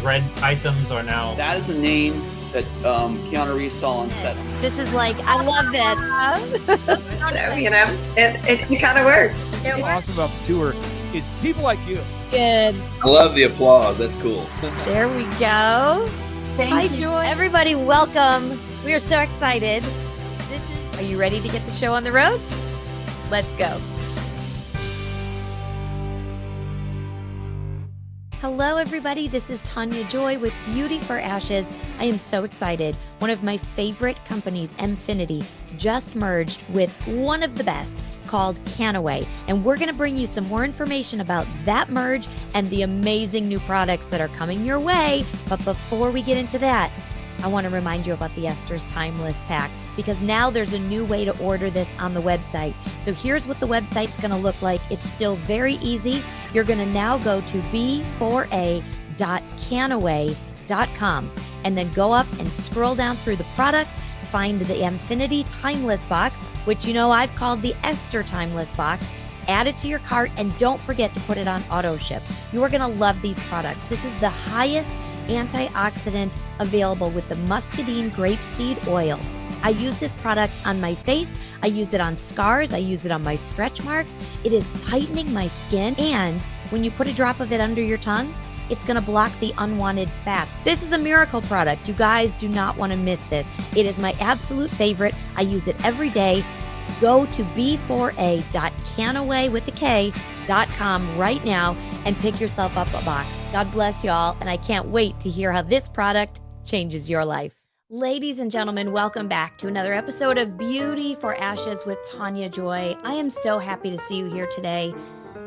red items are now... That is a name that Keanu Reeves saw on set. This is like, I love that. So, you know, it kind of works. What's awesome about the tour is people like you. Good. I love the applause. That's cool. There we go. Hi, Joy. Everybody, welcome. We are so excited. Are you ready to get the show on the road? Let's go. Hello, everybody. This is Tania Joy with Beauty for Ashes. I am so excited. One of my favorite companies, Mfinity, just merged with one of the best called Canaway. And we're going to bring you some more information about that merge and the amazing new products that are coming your way. But before we get into that, I want to remind you about the Esther's Timeless Pack, because now there's a new way to order this on the website. So here's what the website's going to look like. It's still very easy. You're going to now go to b4a.canaway.com and then go up and scroll down through the products, find the Mfinity Timeless Box, which you know I've called the Esther Timeless Box. Add it to your cart and don't forget to put it on auto ship. You are going to love these products. This is the highest antioxidant available with the muscadine grapeseed oil. I use this product on my face. I use it on scars. I use it on my stretch marks. It is tightening my skin. And when you put a drop of it under your tongue, it's going to block the unwanted fat. This is a miracle product. You guys do not want to miss this. It is my absolute favorite. I use it every day. Go to b4a.canaway.com right now and pick yourself up a box. God bless y'all, and I can't wait to hear how this product changes your life. Ladies and gentlemen, welcome back to another episode of Beauty for Ashes with Tania Joy. I am so happy to see you here today.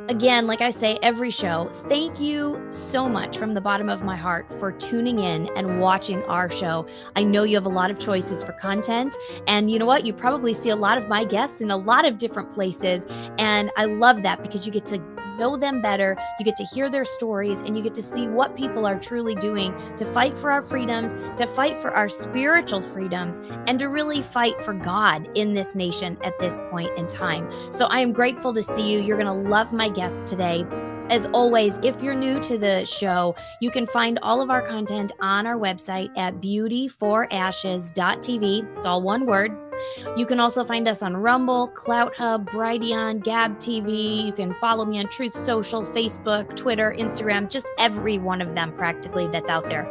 Again, like I say every show, thank you so much from the bottom of my heart for tuning in and watching our show. I know you have a lot of choices for content, and you know what? You probably see a lot of my guests in a lot of different places, and I love that because you get to know them better, you get to hear their stories, and you get to see what people are truly doing to fight for our freedoms, to fight for our spiritual freedoms, and to really fight for God in this nation at this point in time. So I am grateful to see you. You're going to love my guests today. As always, if you're new to the show, you can find all of our content on our website at beautyforashes.tv. It's all one word. You can also find us on Rumble, Clout Hub, Brighteon, Gab TV. You can follow me on Truth Social, Facebook, Twitter, Instagram, just every one of them practically that's out there.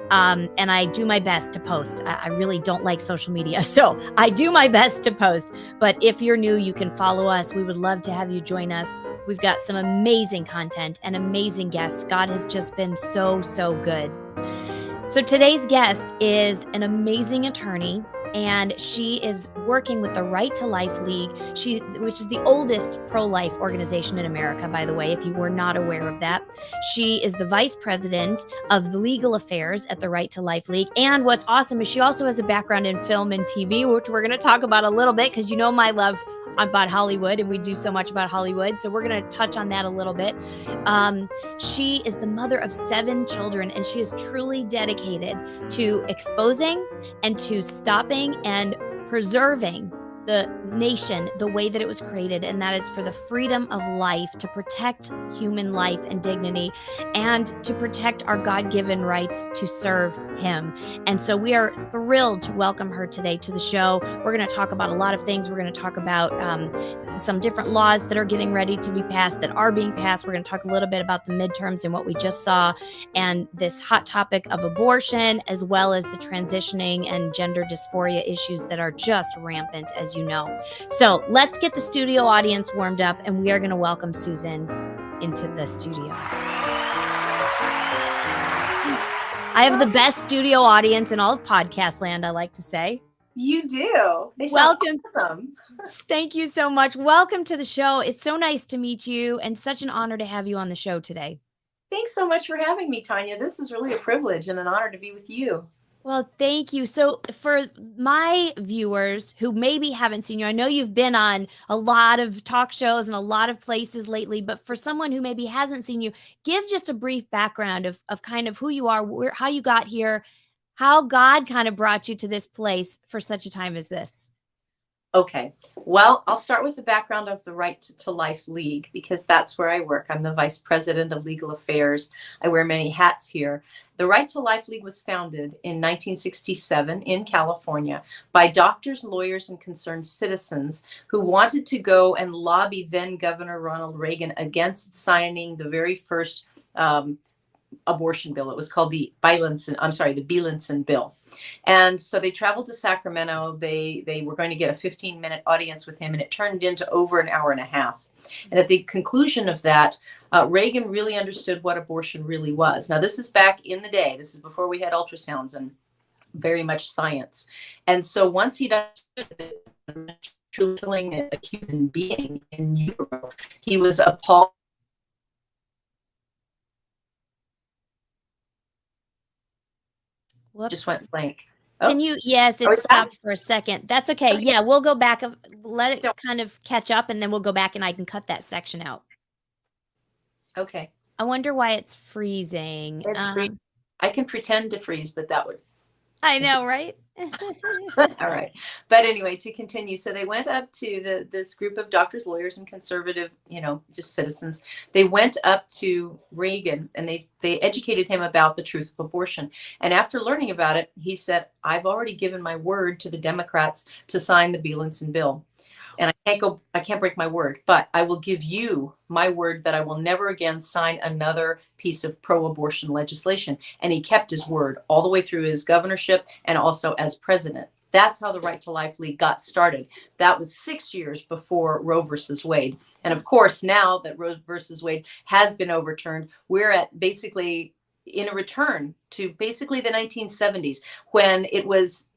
And I do my best to post. I really don't like social media, so I do my best to post. But if you're new, you can follow us. We would love to have you join us. We've got some amazing content and amazing guests. God has just been so, so good. So today's guest is an amazing attorney, and she is working with the Right to Life League, which is the oldest pro-life organization in America, by the way, if you were not aware of that. She is the vice president of the legal affairs at the Right to Life League. And what's awesome is she also has a background in film and TV, which we're going to talk about a little bit, because you know my love about Hollywood, and we do so much about Hollywood. So we're going to touch on that a little bit. She is the mother of 7 children, and she is truly dedicated to exposing and to stopping and preserving the nation the way that it was created, and that is for the freedom of life, to protect human life and dignity, and to protect our God-given rights to serve Him. And so we are thrilled to welcome her today to the show. We're going to talk about a lot of things. We're going to talk about some different laws that are getting ready to be passed, that are being passed. We're going to talk a little bit about the midterms and what we just saw, and this hot topic of abortion, as well as the transitioning and gender dysphoria issues that are just rampant, as you know. So let's get the studio audience warmed up, and we are going to welcome Susan into the studio. I have the best studio audience in all of podcast land, I like to say. You do. They sound Welcome. awesome. Thank you so much. Welcome to the show. It's so nice to meet you, and such an honor to have you on the show today. Thanks so much for having me, Tania. This is really a privilege and an honor to be with you. Well, thank you. So for my viewers who maybe haven't seen you, I know you've been on a lot of talk shows and a lot of places lately, but for someone who maybe hasn't seen you, give just a brief background of kind of who you are, how you got here, how God kind of brought you to this place for such a time as this. Okay. Well, I'll start with the background of the Right to Life League because that's where I work. I'm the vice president of legal affairs. I wear many hats here. The Right to Life League was founded in 1967 in California by doctors, lawyers, and concerned citizens who wanted to go and lobby then Governor Ronald Reagan against signing the very first abortion bill. It was called the Bielenson bill. And so they traveled to Sacramento. They were going to get a 15-minute audience with him, and it turned into over an hour and a half. And at the conclusion of that, Reagan really understood what abortion really was. Now, this is back in the day. This is before we had ultrasounds and very much science. And so once he understood that truly killing a human being in utero, he was appalled. Whoops. Just went blank. Can you? Yes, it stopped for a second. That's okay. Yeah, we'll go back. Let it kind of catch up, and then we'll go back, and I can cut that section out. Okay. I wonder why it's freezing. It's freezing. I can pretend to freeze, but that would. I know, right? All right. But anyway, to continue. So they went up to this group of doctors, lawyers, and conservative, just citizens. They went up to Reagan and they educated him about the truth of abortion. And after learning about it, he said, I've already given my word to the Democrats to sign the Bielenson bill. And I can't break my word, but I will give you my word that I will never again sign another piece of pro-abortion legislation. And he kept his word all the way through his governorship and also as president. That's how the Right to Life League got started. That was 6 years before Roe versus Wade. And of course, now that Roe versus Wade has been overturned, we're at basically in a return to basically the 1970s when it was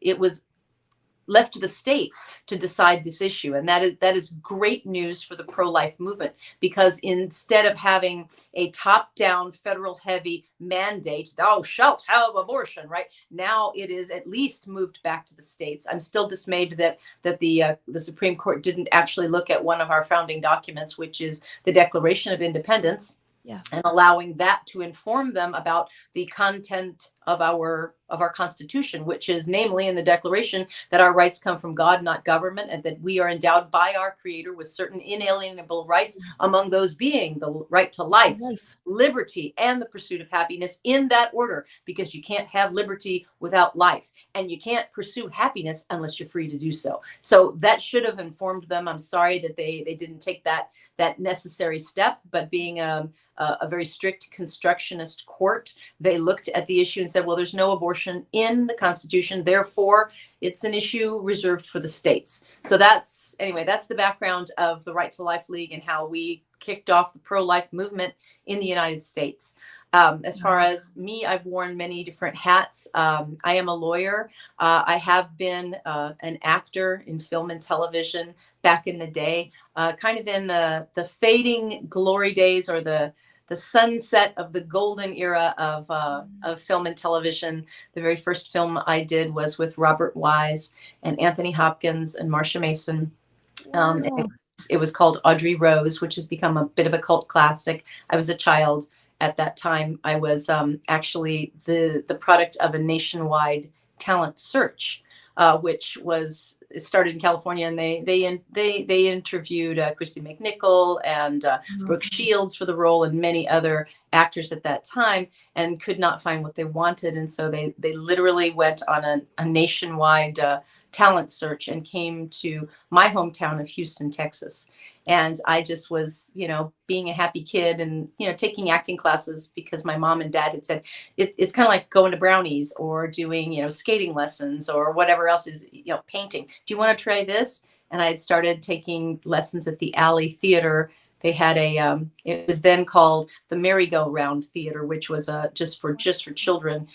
left to the states to decide this issue. And that is great news for the pro-life movement, because instead of having a top-down federal heavy mandate, thou shalt have abortion, right? Now it is at least moved back to the states. I'm still dismayed that the Supreme Court didn't actually look at one of our founding documents, which is the Declaration of Independence. Yeah. And allowing that to inform them about the content of our Constitution, which is namely in the Declaration that our rights come from God, not government, and that we are endowed by our Creator with certain inalienable rights, among those being the right to life, liberty, and the pursuit of happiness, in that order, because you can't have liberty without life, and you can't pursue happiness unless you're free to do so. So that should have informed them. I'm sorry that they didn't take that necessary step, but being a very strict constructionist court, they looked at the issue and said, well, there's no abortion in the Constitution, therefore it's an issue reserved for the states. So that's the background of the Right to Life League and how we kicked off the pro-life movement in the United States. As far as me, I've worn many different hats. I am a lawyer. I have been an actor in film and television back in the day, kind of in the fading glory days, or the sunset of the golden era of film and television. The very first film I did was with Robert Wise and Anthony Hopkins and Marsha Mason. It was called Audrey Rose, which has become a bit of a cult classic. I was a child at that time. I was actually the product of a nationwide talent search, which it started in California, and they interviewed Christy McNichol and Brooke Shields for the role, and many other actors at that time, and could not find what they wanted, and so they literally went on a nationwide talent search and came to my hometown of Houston, Texas. And I just was, being a happy kid and, taking acting classes because my mom and dad had said it's kind of like going to Brownies or doing, skating lessons or whatever else is, painting. Do you want to try this? And I had started taking lessons at the Alley Theater. They had it was then called the Merry-Go-Round Theater, which was just for children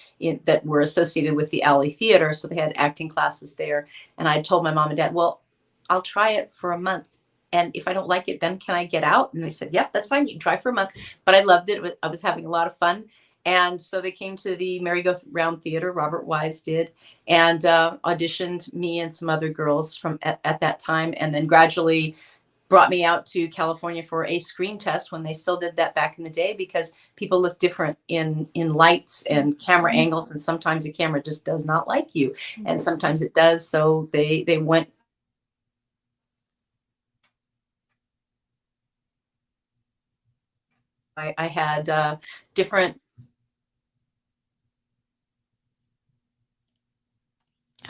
that were associated with the Alley Theater. So they had acting classes there. And I told my mom and dad, well, I'll try it for a month. And if I don't like it, then can I get out? And they said, yep, that's fine. You can try for a month. But I loved it. I was having a lot of fun. And so they came to the Merry-Go-Round Theater, Robert Wise did, and auditioned me and some other girls from at that time, and then gradually brought me out to California for a screen test when they still did that back in the day, because people look different in lights and camera angles. And sometimes the camera just does not like you. And sometimes it does. So they went I had different.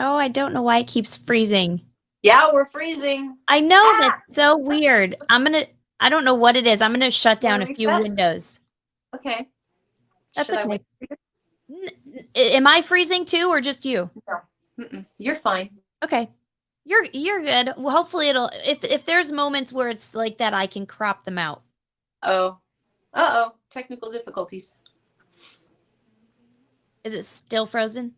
Oh, I don't know why it keeps freezing. Yeah, we're freezing. I know, that's so weird. I don't know what it is. I'm gonna shut down a few Reset. windows. Okay. That's Should I okay. wait? Am I freezing too, or just you? No. Mm-mm. You're fine. Okay. You're good. Well, hopefully it'll if there's moments where it's like that, I can crop them out. Oh. Uh-oh. Technical difficulties. Is it still frozen?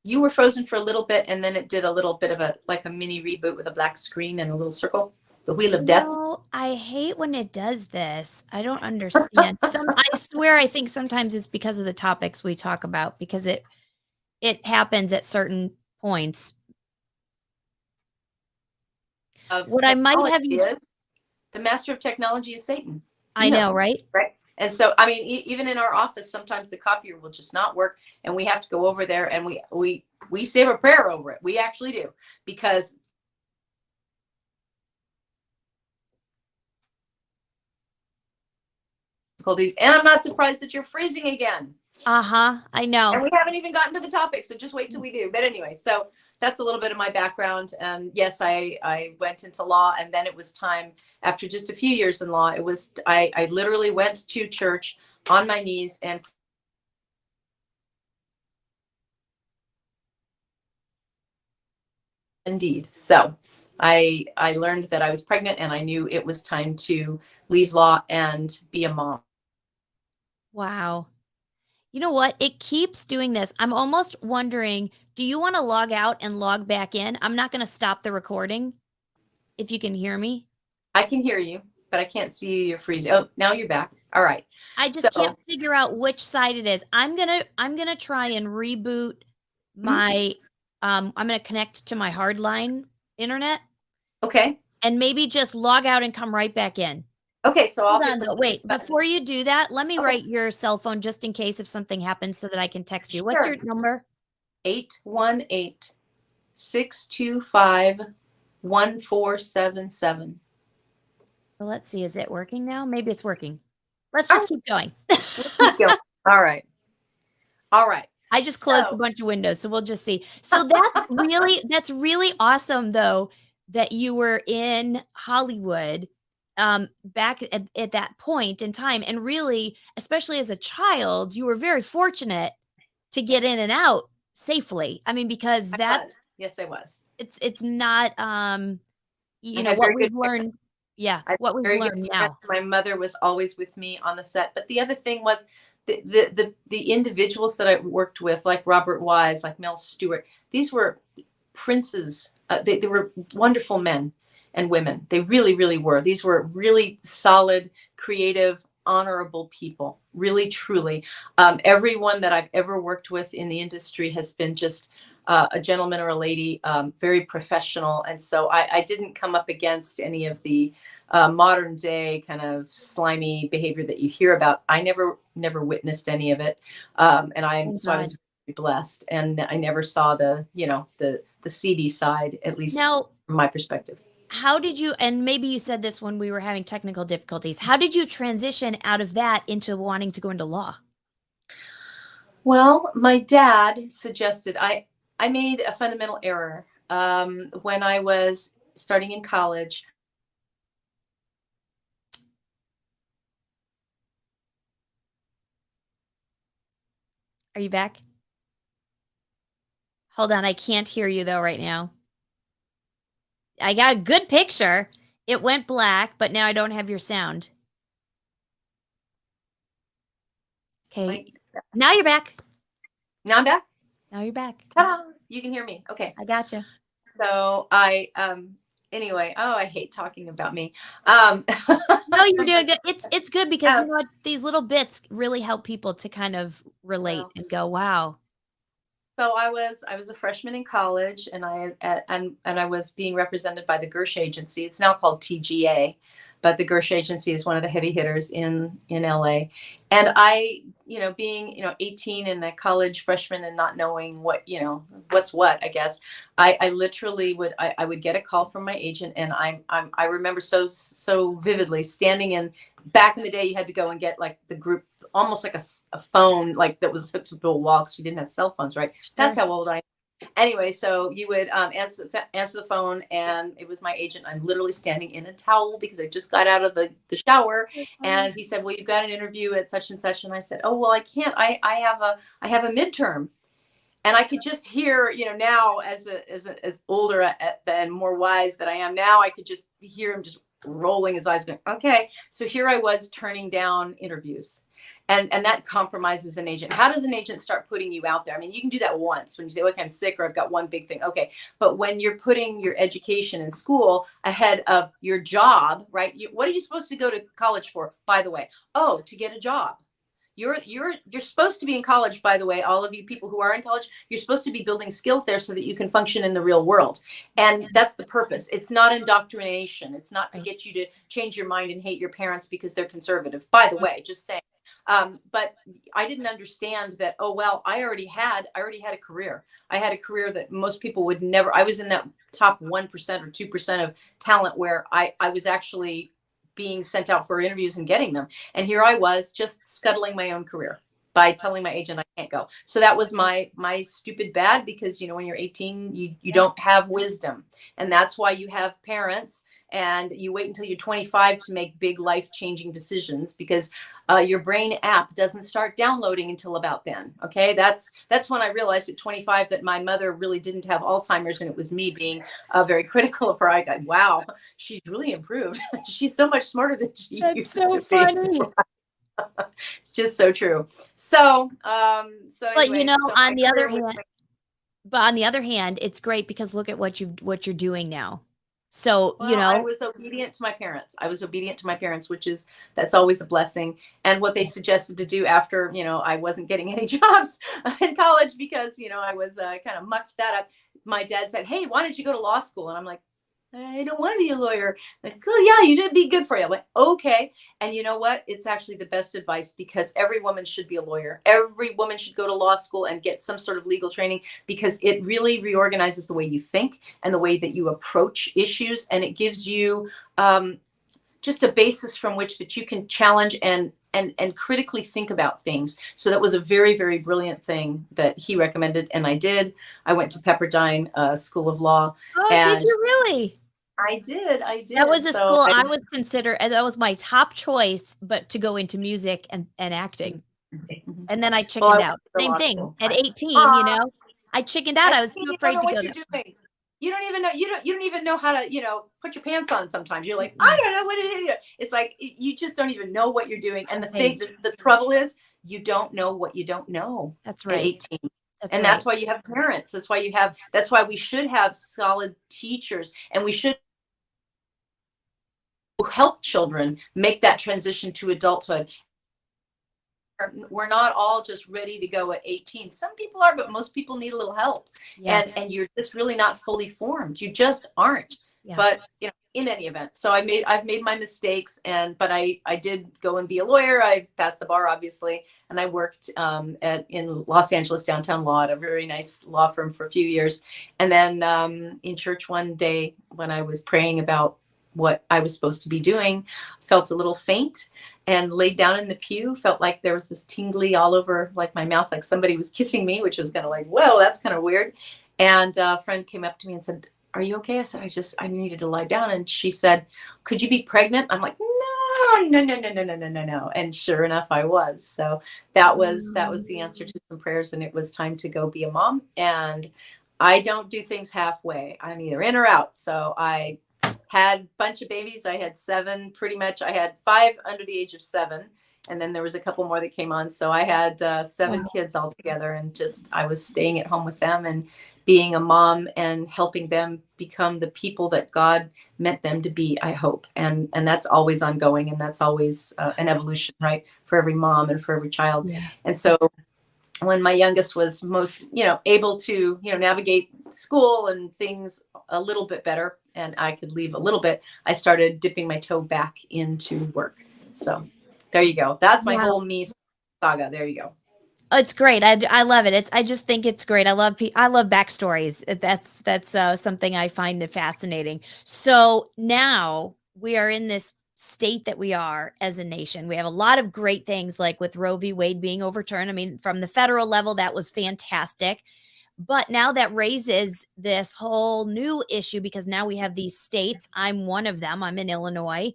You were frozen for a little bit, and then it did a little bit of a mini reboot with a black screen and a little circle. The wheel of death. No, I hate when it does this. I don't understand. I swear I think sometimes it's because of the topics we talk about, because it happens at certain points. What I might have you the master of technology is Satan. I know, right? Right. And so, I mean, even in our office, sometimes the copier will just not work, and we have to go over there, and we say a prayer over it. We actually do, because difficulties. And I'm not surprised that you're freezing again. I know. And we haven't even gotten to the topic, so just wait till we do. But anyway, so that's a little bit of my background. And yes, I went into law, and then it was time, after just a few years in law, I literally went to church on my knees and indeed. So I learned that I was pregnant, and I knew it was time to leave law and be a mom. Wow. You know what? It keeps doing this. I'm almost wondering, do you want to log out and log back in? I'm not going to stop the recording if you can hear me. I can hear you, but I can't see you. You're freezing. Oh, now you're back. All right. I just can't figure out which side it is. I'm gonna try and reboot my I'm gonna connect to my hardline internet. Okay. And maybe just log out and come right back in. Okay, so Hold on, wait, before you do that, let me write your cell phone just in case if something happens so that I can text you. What's your number? 818-625-1477. Well, let's see. Is it working now? Maybe it's working. Let's just keep going. All right. All right. I just closed a bunch of windows, so we'll just see. So that's really awesome, though, that you were in Hollywood back at that point in time. And really, especially as a child, you were very fortunate to get in and out safely. I mean, because yes, I was. It's not you know what we've learned. Yeah, what we've learned now. My mother was always with me on the set. But the other thing was the individuals that I worked with, like Robert Wise, like Mel Stewart, these were princes. They were wonderful men and women. They really, really were. These were really solid, creative, honorable people, really, truly. Everyone that I've ever worked with in the industry has been just a gentleman or a lady, very professional. And so I didn't come up against any of the modern day kind of slimy behavior that you hear about. I never witnessed any of it. And I was very blessed. And I never saw the seedy side, at least from my perspective. How did you, and maybe you said this when we were having technical difficulties, how did you transition out of that into wanting to go into law? Well, my dad suggested, I made a fundamental error when I was starting in college. Are you back? Hold on, I can't hear you though right now. I got a good picture. It went black, but now I don't have your sound. Okay. Now you're back. Now I'm back? Now you're back. Ta-da! You can hear me. Okay. I gotcha. So anyway, I hate talking about me. No, you're doing good. It's good because you know what? These little bits really help people to kind of relate and go, wow. So I was a freshman in college, and I was being represented by the Gersh agency. It's now called TGA. but the Gersh agency is one of the heavy hitters in LA. And I, being, 18 and a college freshman and not knowing what, what's what, I guess, I literally I would get a call from my agent. And I remember so vividly standing in, back in the day, you had to go and get like the group, almost like a phone, like that was hooked to the wall because you didn't have cell phones, right? That's how old I am. Anyway, so you would answer the phone, and it was my agent. I'm literally standing in a towel because I just got out of the shower, and he said, "Well, you've got an interview at such and such," and I said, "Oh, well, I can't. I have a midterm." And I could just hear, now as older and more wise that I am now, I could just hear him just rolling his eyes, going, "Okay." So here I was turning down interviews. And that compromises an agent. How does an agent start putting you out there? I mean, you can do that once when you say, "Okay, I'm sick," or "I've got one big thing." Okay. But when you're putting your education in school ahead of your job, right? What are you supposed to go to college for, by the way? Oh, to get a job. You're supposed to be in college, by the way, all of you people who are in college, you're supposed to be building skills there so that you can function in the real world. And that's the purpose. It's not indoctrination. It's not to get you to change your mind and hate your parents because they're conservative, by the way, just saying. But I didn't understand that, oh, well, I already had a career. I had a career that most people would never. I was in that top 1% or 2% of talent where I was actually being sent out for interviews and getting them. And here I was just scuttling my own career by telling my agent I can't go. So that was my stupid bad, because, when you're 18, you don't have wisdom. And that's why you have parents, and you wait until you're 25 to make big life-changing decisions, because your brain app doesn't start downloading until about then. Okay, that's when I realized at 25 that my mother really didn't have Alzheimer's, and it was me being very critical of her. I got, wow, she's really improved. She's so much smarter than she used to be. That's so funny. It's just so true. So, but anyway, on the other hand, it's great because look at what you're doing now. So, I was obedient to my parents. That's always a blessing. And what they suggested to do after, I wasn't getting any jobs in college because, I was kind of mucked that up. My dad said, "Hey, why don't you go to law school?" And I'm like, "I don't want to be a lawyer." Like, "Oh yeah, you did be good for you." I'm like, "Okay." And you know what? It's actually the best advice, because every woman should be a lawyer. Every woman should go to law school and get some sort of legal training, because it really reorganizes the way you think and the way that you approach issues. And it gives you just a basis from which that you can challenge and critically think about things. So that was a very, very brilliant thing that he recommended. And I did. I went to Pepperdine School of Law. Oh, did you really? I did. That was a school I was considered, that was my top choice, but to go into music and acting. And then I chickened out. Same thing at 18, I chickened out. I was too afraid to go there. You don't even know. You don't even know how to, put your pants on. Sometimes you're like, I don't know what it is. It's like you just don't even know what you're doing. And the trouble is, you don't know what you don't know. That's right. At 18. That's why you have parents. That's why we should have solid teachers, and we should help children make that transition to adulthood. We're not all just ready to go at 18. Some people are, but most people need a little help. Yes. And you're just really not fully formed. You just aren't. Yeah. But in any event, so I've made my mistakes, but I did go and be a lawyer. I passed the bar, obviously, and I worked in Los Angeles downtown law at a very nice law firm for a few years. And then in church one day, when I was praying about what I was supposed to be doing, felt a little faint and laid down in the pew. Felt like there was this tingly all over like my mouth, like somebody was kissing me, which was kind of like, whoa, that's kind of weird. And a friend came up to me and said, "Are you okay?" I said, I needed to lie down. And she said, "Could you be pregnant?" I'm like, no. And sure enough, I was. So that was the answer to some prayers. And it was time to go be a mom. And I don't do things halfway. I'm either in or out. So I had a bunch of babies. I had 7, pretty much. I had 5 under the age of 7. And then there was a couple more that came on. So I had 7 kids altogether, and I was staying at home with them and being a mom and helping them become the people that God meant them to be, I hope. And that's always ongoing. And that's always an evolution, right? For every mom and for every child. Yeah. And so when my youngest was most, able to, navigate school and things a little bit better, and I could leave a little bit, I started dipping my toe back into work. So there you go. That's my whole me saga. There you go. It's great. I love it. I just think it's great. I love backstories. That's something I find fascinating. So now we are in this state that we are as a nation. We have a lot of great things, like with Roe v. Wade being overturned. I mean, from the federal level, that was fantastic. But now that raises this whole new issue, because now we have these states. I'm one of them. I'm in Illinois,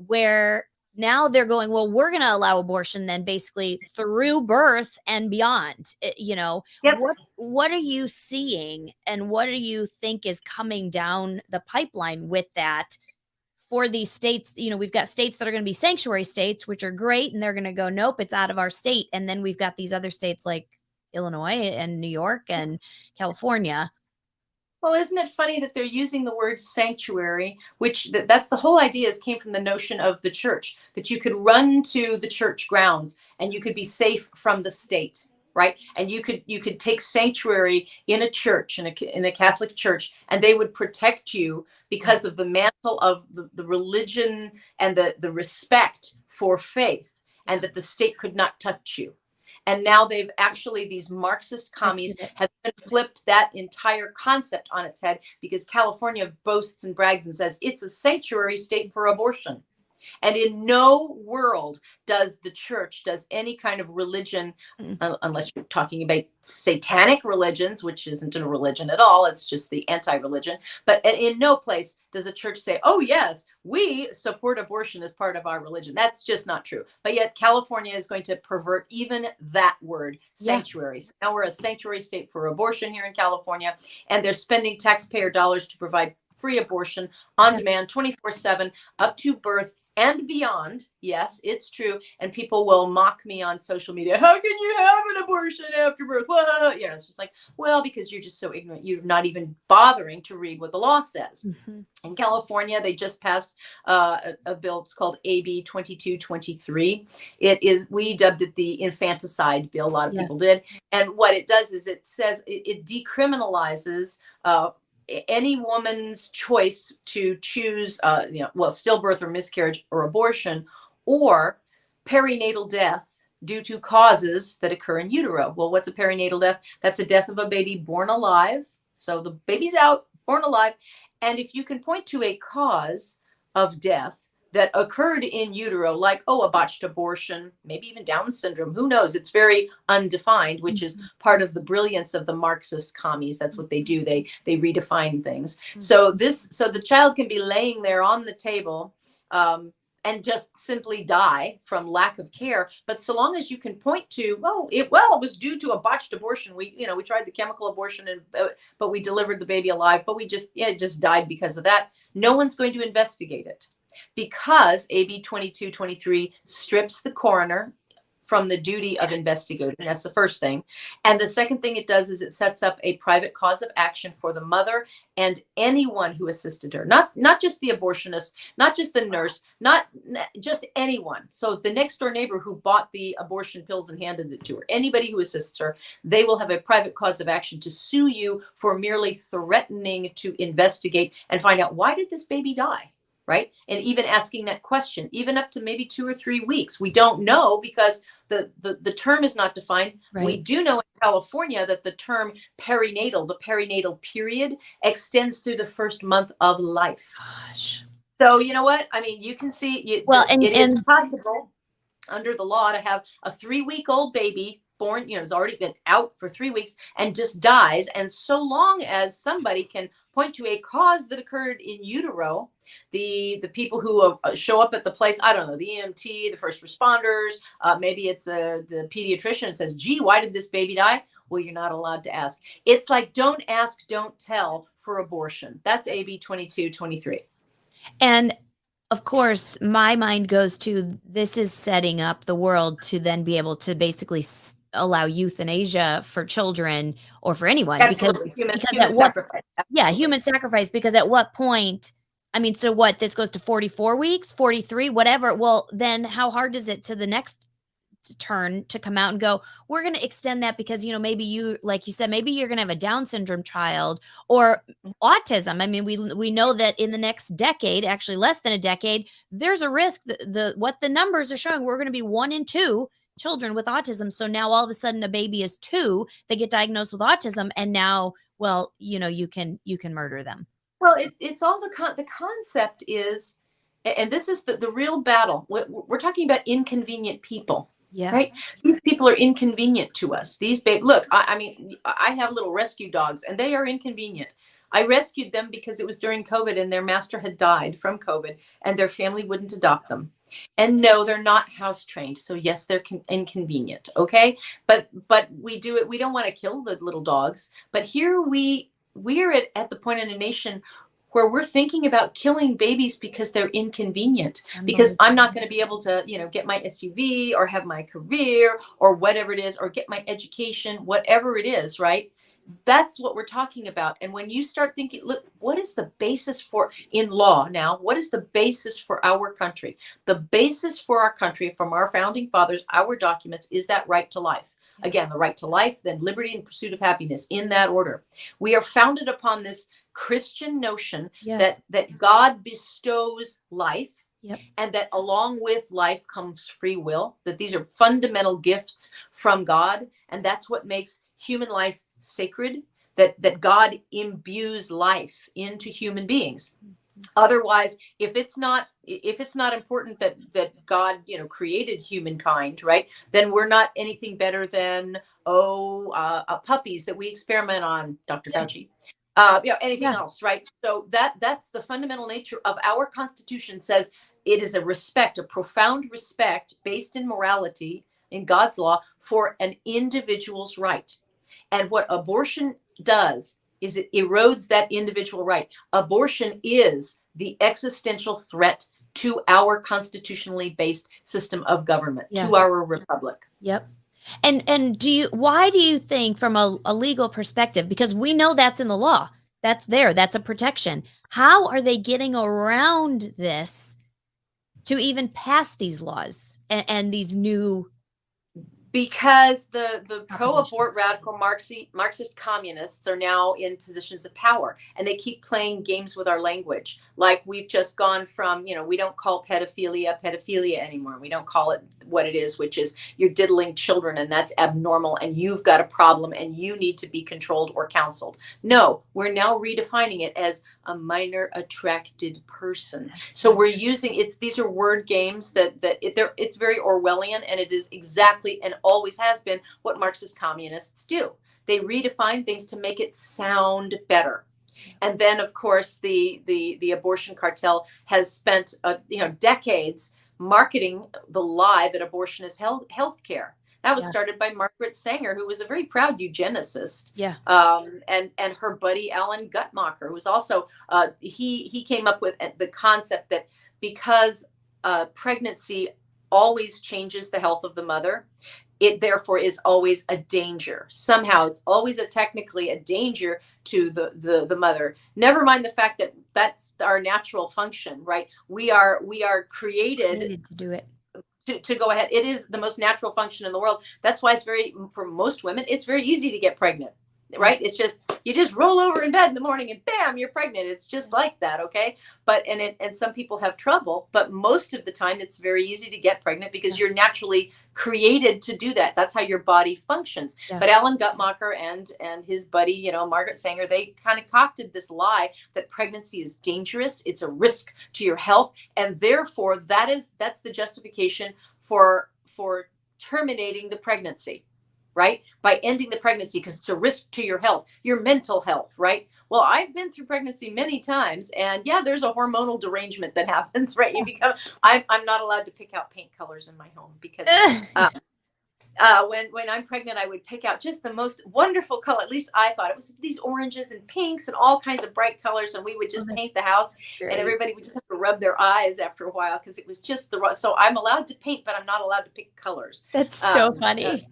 where now they're going, well, we're going to allow abortion then basically through birth and beyond. Yep. What are you seeing, and what do you think is coming down the pipeline with that for these states? We've got states that are going to be sanctuary states, which are great, and they're going to go, nope, it's out of our state. And then we've got these other states like Illinois and New York and California. Well, isn't it funny that they're using the word sanctuary, which that's the whole idea, came from the notion of the church, that you could run to the church grounds and you could be safe from the state, right? And you could take sanctuary in a church, in a Catholic church, and they would protect you because of the mantle of the religion and the respect for faith, and that the state could not touch you. And now these Marxist commies have flipped that entire concept on its head, because California boasts and brags and says it's a sanctuary state for abortion. And in no world does the church, does any kind of religion, unless you're talking about satanic religions, which isn't a religion at all, it's just the anti-religion. But in no place does a church say, oh, yes, we support abortion as part of our religion. That's just not true. But yet California is going to pervert even that word, sanctuary. So now we're a sanctuary state for abortion here in California, and they're spending taxpayer dollars to provide free abortion on demand 24/7 up to birth and beyond. Yes, it's true. And people will mock me on social media. How can you have an abortion after birth? It's just like, well, because you're just so ignorant. You're not even bothering to read what the law says. Mm-hmm. In California, they just passed a bill. It's called AB 2223. We dubbed it the infanticide bill. A lot of people did. And what it does is it says it decriminalizes any woman's choice to choose, stillbirth or miscarriage or abortion, or perinatal death due to causes that occur in utero. Well, what's a perinatal death? That's a death of a baby born alive. So the baby's out, born alive. And if you can point to a cause of death that occurred in utero, like, a botched abortion, maybe even Down syndrome, who knows? It's very undefined, which is part of the brilliance of the Marxist commies. That's what they do. They redefine things. So the child can be laying there on the table and just simply die from lack of care. But so long as you can point to, it was due to a botched abortion. We tried the chemical abortion, but we delivered the baby alive, but it just died because of that. No one's going to investigate it, because AB 2223 strips the coroner from the duty of investigating. That's the first thing. And the second thing it does is it sets up a private cause of action for the mother and anyone who assisted her. Not just the abortionist, not just the nurse, not just anyone. So the next door neighbor who bought the abortion pills and handed it to her, anybody who assists her, they will have a private cause of action to sue you for merely threatening to investigate and find out, why did this baby die? Right? And even asking that question, even up to maybe 2 or 3 weeks. We don't know, because the term is not defined. Right. We do know in California that the term perinatal, the perinatal period, extends through the first month of life. Gosh. So you know what? I mean, you can see, it is possible under the law to have a 3-week-old baby born, has already been out for 3 weeks and just dies. And so long as somebody can point to a cause that occurred in utero, the people who show up at the place, I don't know, the EMT, the first responders, maybe it's the pediatrician, and says, gee, why did this baby die? Well, you're not allowed to ask. It's like, don't ask, don't tell for abortion. That's AB 2223. And of course, my mind goes to, this is setting up the world to then be able to basically allow euthanasia for children or for anyone. Absolutely. Because human sacrifice. Human sacrifice. Because at what point, so what, this goes to 44 weeks, 43, whatever. Well, then how hard is it to the next turn to come out and go, we're going to extend that because, you know, maybe you, like you said, maybe you're going to have a Down syndrome child or autism. I mean, we know that in the next decade, actually less than a decade, there's a risk that what the numbers are showing, we're going to be 1 in 2 children with autism. So now all of a sudden a baby is 2, they get diagnosed with autism, and now, well, you know, you can murder them. Well, it's all the concept is, and this is the real battle. We're talking about inconvenient people. Yeah. Right. These people are inconvenient to us. Look, I mean, I have little rescue dogs and they are inconvenient. I rescued them because it was during COVID and their master had died from COVID and their family wouldn't adopt them. And no, they're not house trained. So yes, they're inconvenient. Okay. But we do it. We don't want to kill the little dogs. But here we're at the point in a nation where we're thinking about killing babies because they're inconvenient, because I'm not going to be able to, you know, get my SUV or have my career or whatever it is, or get my education, whatever it is, right? That's what we're talking about. And when you start thinking, look, what is the basis for, in law now, what is the basis for our country? The basis for our country from our founding fathers, our documents, is that right to life. Again, the right to life, then liberty and pursuit of happiness, in that order. We are founded upon this Christian notion that God bestows life, and that along with life comes free will, that these are fundamental gifts from God, and that's what makes human life sacred, that God imbues life into human beings. Otherwise, if it's not important that God, you know, created humankind, right, then we're not anything better than puppies that we experiment on, Dr. Fauci. You know, anything else, right? So that's the fundamental nature of our Constitution. Says it is a profound respect based in morality, in God's law, for an individual's right. And what abortion does is it erodes that individual right. Abortion is the existential threat to our constitutionally based system of government, to our republic. Yep. And why do you think, from a legal perspective, because we know that's in the law, that's there, that's a protection, how are they getting around this to even pass these laws and these new? Because the pro-abort radical Marxist communists are now in positions of power, and they keep playing games with our language. Like, we've just gone from, you know, we don't call pedophilia anymore. We don't call it what it is, which is you're diddling children, and that's abnormal, and you've got a problem, and you need to be controlled or counseled. No, we're now redefining it as a minor attracted person. So we're using these are word games it's very Orwellian, and it is exactly and always has been what Marxist communists do. They redefine things to make it sound better. And then, of course, the abortion cartel has spent decades marketing the lie that abortion is health care. That was started by Margaret Sanger, who was a very proud eugenicist. And her buddy Alan Guttmacher, who was also he came up with the concept that because pregnancy always changes the health of the mother, it therefore is always a danger. Somehow it's always technically a danger to the mother. Never mind the fact that that's our natural function, right? We are created to do it. To go ahead. It is the most natural function in the world. That's why for most women, it's very easy to get pregnant, right? It's just, you just roll over in bed in the morning and bam, you're pregnant. It's just like that. Okay. But, and some people have trouble, but most of the time it's very easy to get pregnant because you're naturally created to do that. That's how your body functions. But Alan Guttmacher and his buddy, you know, Margaret Sanger, they kind of concocted this lie that pregnancy is dangerous. It's a risk to your health. And therefore that's the justification for terminating the pregnancy. Right? By ending the pregnancy, because it's a risk to your health, your mental health, right? Well, I've been through pregnancy many times, and there's a hormonal derangement that happens, right? You become, I'm not allowed to pick out paint colors in my home because when I'm pregnant, I would pick out just the most wonderful color. At least I thought it was these oranges and pinks and all kinds of bright colors. And we would just paint the house, and everybody would just have to rub their eyes after a while because it was just so I'm allowed to paint, but I'm not allowed to pick colors. That's so funny.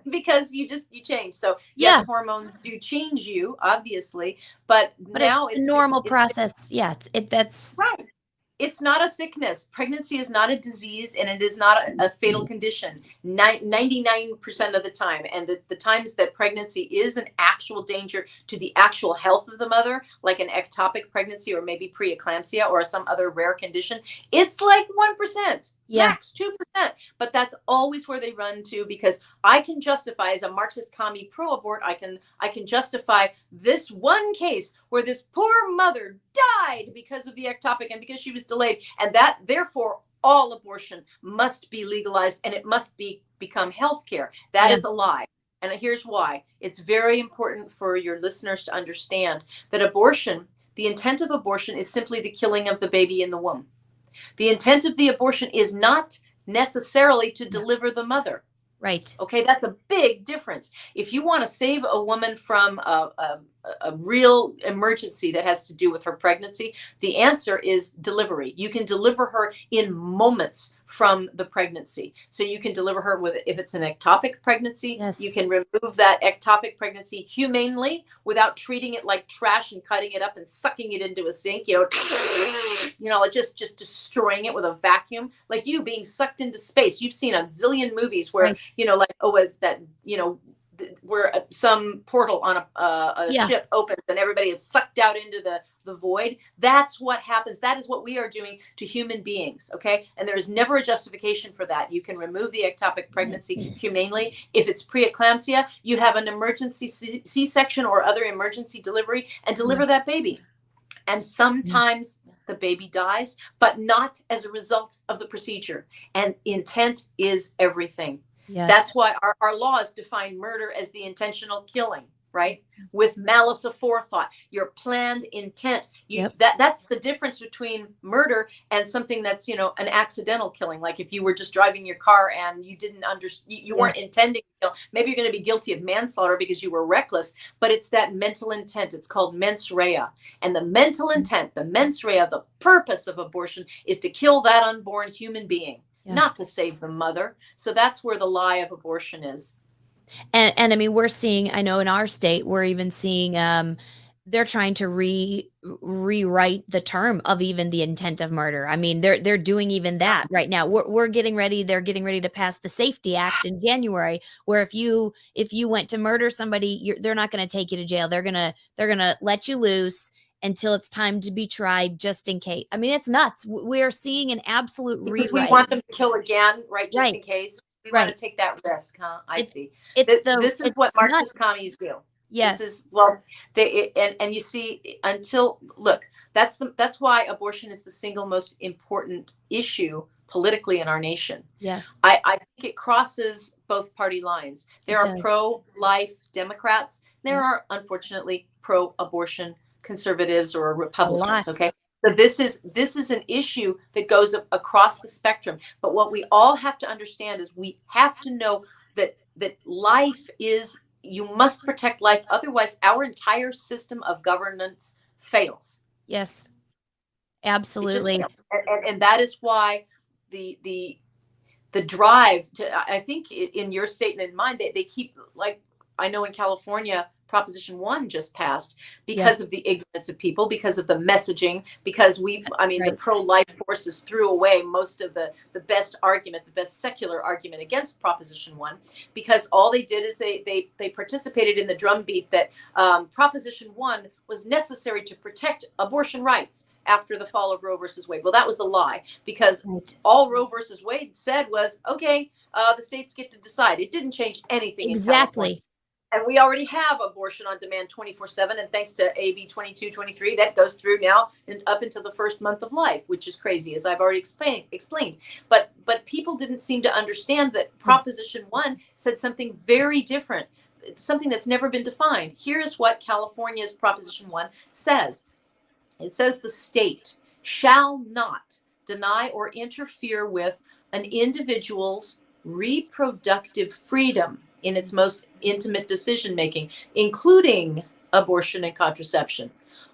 Because you change. So yes, hormones do change you, obviously, but now it's a normal process. That's right. It's not a sickness. Pregnancy is not a disease, and it is not a fatal condition 99% of the time. And the times that pregnancy is an actual danger to the actual health of the mother, like an ectopic pregnancy or maybe preeclampsia or some other rare condition, it's like 1%, max 2%. But that's always where they run to, because I can justify, as a Marxist commie pro-abort, I can justify this one case where this poor mother died because of the ectopic and because she was delayed, and that therefore all abortion must be legalized and it must become health care. That is a lie. And here's why. It's very important for your listeners to understand that abortion, the intent of abortion is simply the killing of the baby in the womb. The intent of the abortion is not necessarily to deliver the mother. Right. Okay, that's a big difference. If you want to save a woman from a real emergency that has to do with her pregnancy, the answer is delivery. You can deliver her in moments from the pregnancy. So you can deliver her with, if it's an ectopic pregnancy, you can remove that ectopic pregnancy humanely without treating it like trash and cutting it up and sucking it into a sink, just destroying it with a vacuum, like you being sucked into space. You've seen a zillion movies where, where some portal on a ship opens and everybody is sucked out into the void. That's what happens. That is what we are doing to human beings. Okay. And there is never a justification for that. You can remove the ectopic pregnancy humanely. If it's preeclampsia, you have an emergency C-section or other emergency delivery and deliver that baby. And sometimes the baby dies, but not as a result of the procedure. And intent is everything. Yes. That's why our laws define murder as the intentional killing, right? With malice aforethought, your planned intent. That's the difference between murder and something that's, an accidental killing. Like if you were just driving your car and you didn't you weren't intending to kill. Maybe you're going to be guilty of manslaughter because you were reckless, but it's that mental intent. It's called mens rea. And the mental intent, the mens rea, the purpose of abortion is to kill that unborn human being. Not to save the mother. So that's where the lie of abortion is. And I mean, we're seeing, I know in our state, we're even seeing they're trying to rewrite the term of even the intent of murder. I mean, they're doing even that right now. They're getting ready to pass the Safety Act in January, where if you went to murder somebody, they're not going to take you to jail. They're gonna let you loose until it's time to be tried, just in case. I mean, it's nuts. We are seeing an absolute rewrite. Because we want them to kill again, right? Just in case. We want to take that risk, huh? I see. This is what Marxist commies do. Yes. This is, and you see, that's why abortion is the single most important issue politically in our nation. Yes. I think it crosses both party lines. There are pro-life Democrats. There are, unfortunately, pro-abortion conservatives or Republicans. Okay. So this is an issue that goes across the spectrum. But what we all have to understand is we have to know that life is, you must protect life. Otherwise, our entire system of governance fails. Yes, absolutely. And that is why the drive to, I think in your state and in mine, they keep, like, I know in California, Proposition 1 just passed because of the ignorance of people, because of the messaging, because the pro-life forces threw away most of the best argument, the best secular argument against Proposition 1, because all they did is they participated in the drumbeat that Proposition 1 was necessary to protect abortion rights after the fall of Roe versus Wade. Well, that was a lie, because all Roe versus Wade said was, okay, the states get to decide. It didn't change anything. Exactly. And we already have abortion on demand 24/7. And thanks to AB 2223, that goes through now and up until the first month of life, which is crazy, as I've already explained. But people didn't seem to understand that Proposition 1 said something very different, something that's never been defined. Here's what California's Proposition 1 says. It says the state shall not deny or interfere with an individual's reproductive freedom in its most intimate decision-making, including abortion and contraception.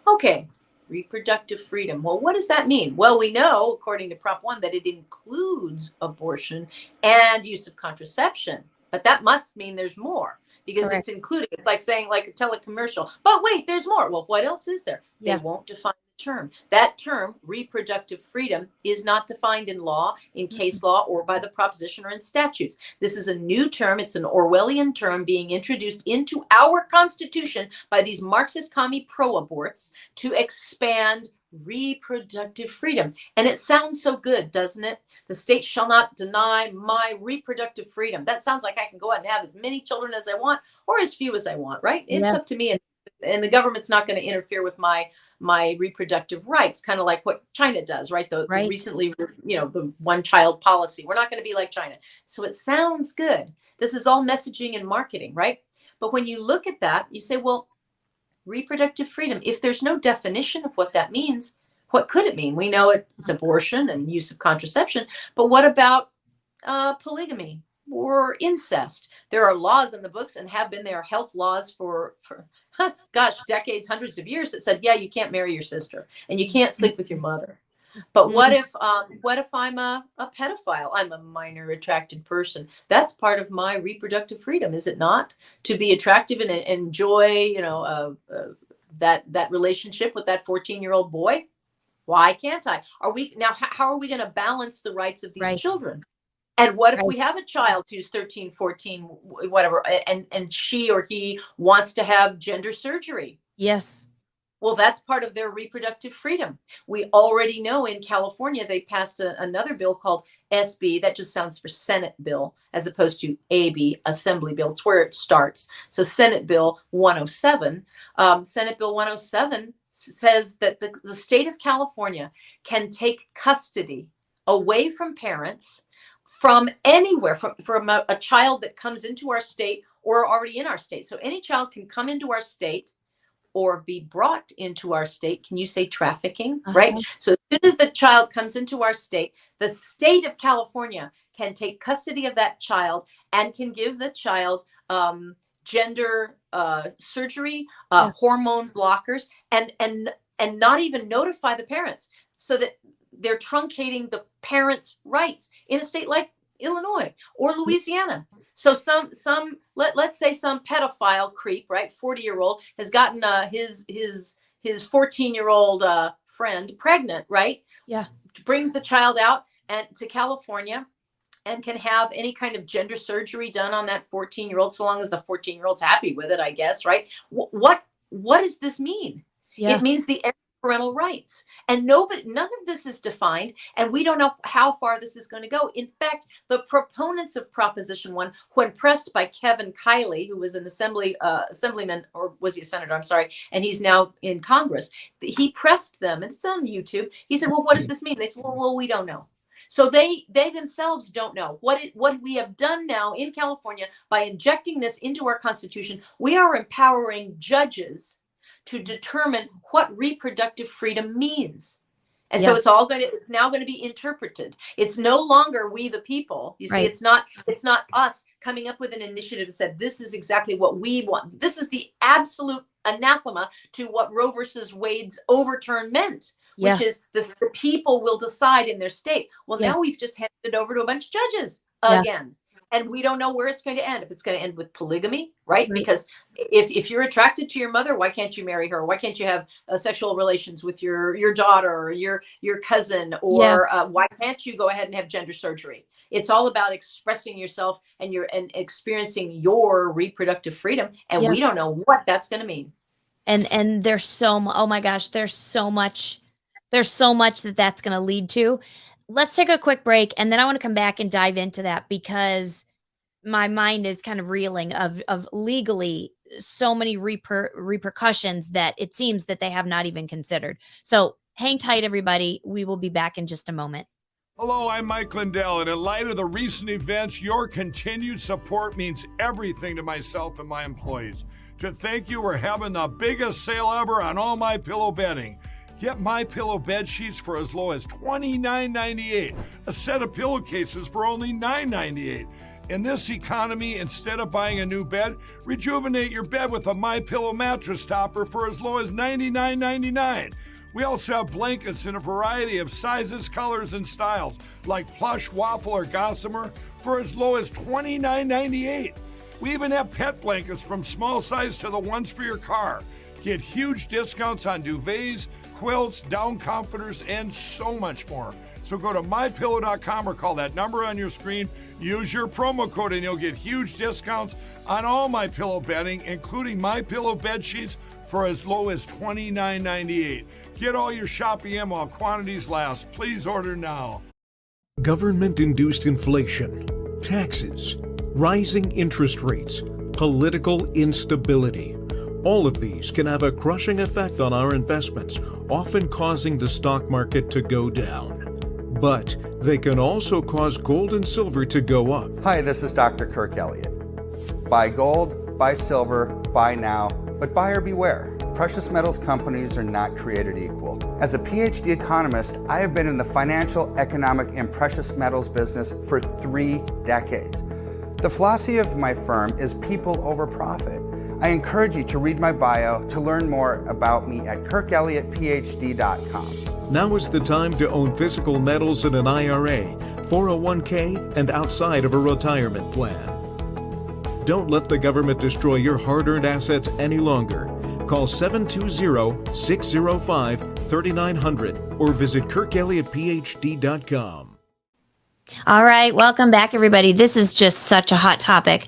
Okay, reproductive freedom. Well, what does that mean? Well, we know, according to Prop 1, that it includes abortion and use of contraception. But that must mean there's more, because it's including. It's like saying, like a telecommercial, but wait, there's more. Well, what else is there? They won't define term. That term, reproductive freedom, is not defined in law, in case law, or by the proposition or in statutes. This is a new term. It's an Orwellian term being introduced into our Constitution by these Marxist commie pro-aborts to expand reproductive freedom. And it sounds so good, doesn't it? The state shall not deny my reproductive freedom. That sounds like I can go out and have as many children as I want or as few as I want, right? It's up to me, and the government's not going to interfere with my reproductive rights, kind of like what China does, right? The recently, the one child policy. We're not going to be like China. So it sounds good. This is all messaging and marketing, right? But when you look at that, you say, well, reproductive freedom, if there's no definition of what that means, what could it mean? We know it's abortion and use of contraception, but what about polygamy or incest? There are laws in the books, and have been there, health laws for decades, hundreds of years, that said, yeah, you can't marry your sister and you can't sleep with your mother. But what if I'm a pedophile? I'm a minor attracted person. That's part of my reproductive freedom, is it not? To be attractive and enjoy, that relationship with that 14-year-old boy. Why can't I? How are we going to balance the rights of these children? And what if we have a child who's 13, 14, whatever, and she or he wants to have gender surgery? Yes. Well, that's part of their reproductive freedom. We already know in California, they passed another bill called SB. That just sounds for Senate bill, as opposed to AB, Assembly bill. It's where it starts. So Senate Bill 107. Senate Bill 107 says that the state of California can take custody away from parents from anywhere, from a child that comes into our state or already in our state. So any child can come into our state or be brought into our state. Can you say trafficking, right? So as soon as the child comes into our state, the state of California can take custody of that child and can give the child gender surgery, hormone blockers, and not even notify the parents, so that they're truncating the parents' rights in a state like Illinois or Louisiana. So let's say some pedophile creep, right, 40-year-old has gotten his 14-year-old friend pregnant, right? Yeah. Brings the child out and to California and can have any kind of gender surgery done on that 14-year-old, so long as the 14-year-old's happy with it, I guess, right? What does this mean? Yeah. It means the parental rights, and none of this is defined, and we don't know how far this is going to go. In fact, the proponents of Proposition 1, when pressed by Kevin Kiley, who was an assemblyman, or was he a senator? I'm sorry, and he's now in Congress. He pressed them, and it's on YouTube. He said, "Well, what does this mean?" They said, "Well, we don't know." So they themselves don't know what we have done now in California by injecting this into our Constitution. We are empowering judges to determine what reproductive freedom means. And so it's now going to be interpreted. It's no longer we the people. You see, it's not us coming up with an initiative that said, this is exactly what we want. This is the absolute anathema to what Roe versus Wade's overturn meant, which is the people will decide in their state. Well, now we've just handed it over to a bunch of judges again. And we don't know where it's going to end. If it's going to end with polygamy, right? Because if you're attracted to your mother, why can't you marry her? Why can't you have sexual relations with your daughter or your cousin? Or why can't you go ahead and have gender surgery? It's all about expressing yourself and experiencing your reproductive freedom. And we don't know what that's going to mean. And there's oh my gosh, there's so much that's going to lead to. Let's take a quick break, and then I want to come back and dive into that, because my mind is kind of reeling of legally so many repercussions that it seems that they have not even considered. So hang tight, everybody. We will be back in just a moment. Hello, I'm Mike Lindell, and in light of the recent events, your continued support means everything to myself and my employees. To thank you, we're having the biggest sale ever on all MyPillow bedding. Get MyPillow bed sheets for as low as $29.98. A set of pillowcases for only $9.98. In this economy, instead of buying a new bed, rejuvenate your bed with a MyPillow mattress topper for as low as $99.99. We also have blankets in a variety of sizes, colors, and styles, like plush, waffle, or gossamer, for as low as $29.98. We even have pet blankets from small size to the ones for your car. Get huge discounts on duvets, quilts, down comforters, and so much more. So go to mypillow.com or call that number on your screen. Use your promo code and you'll get huge discounts on all MyPillow bedding, including MyPillow bed sheets for as low as $29.98. Get all your shopping in while quantities last. Please order now. Government-induced inflation, taxes, rising interest rates, political instability. All of these can have a crushing effect on our investments, often causing the stock market to go down. But they can also cause gold and silver to go up. Hi, this is Dr. Kirk Elliott. Buy gold, buy silver, buy now, but buyer beware. Precious metals companies are not created equal. As a PhD economist, I have been in the financial, economic, and precious metals business for 3 decades. The philosophy of my firm is people over profit. I encourage you to read my bio to learn more about me at kirkelliottphd.com. Now is the time to own physical metals in an IRA, 401k, and outside of a retirement plan. Don't let the government destroy your hard-earned assets any longer. Call 720-605-3900 or visit kirkelliottphd.com. All right, welcome back, everybody. This is just such a hot topic.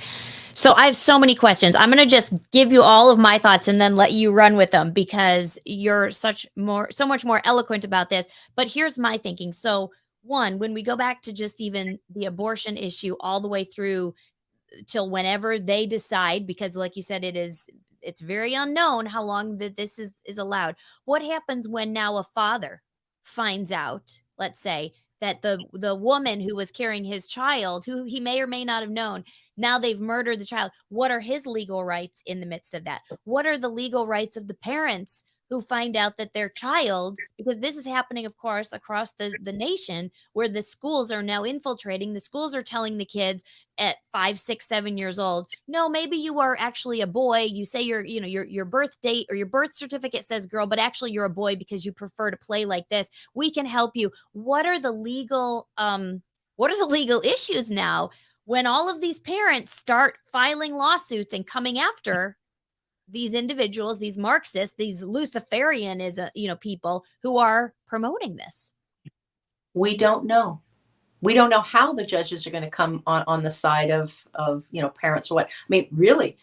So I have so many questions. I'm going to just give you all of my thoughts and then let you run with them because you're so much more eloquent about this. But here's my thinking. So one, when we go back to just even the abortion issue all the way through till whenever they decide, because like you said, it's very unknown how long that this is allowed. What happens when now a father finds out, let's say, that the woman who was carrying his child, who he may or may not have known, now they've murdered the child. What are his legal rights in the midst of that? What are the legal rights of the parents who find out that their child, because this is happening, of course, across the nation, where the schools are now infiltrating. The schools are telling the kids at 5, 6, 7 years old, no, maybe you are actually a boy. You say your birth date or your birth certificate says girl, but actually you're a boy because you prefer to play like this. We can help you. What are the legal issues now when all of these parents start filing lawsuits and coming after these individuals, these Marxists, these Luciferian people who are promoting this? We don't know. We don't know how the judges are going to come on the side of parents or what. I mean, really,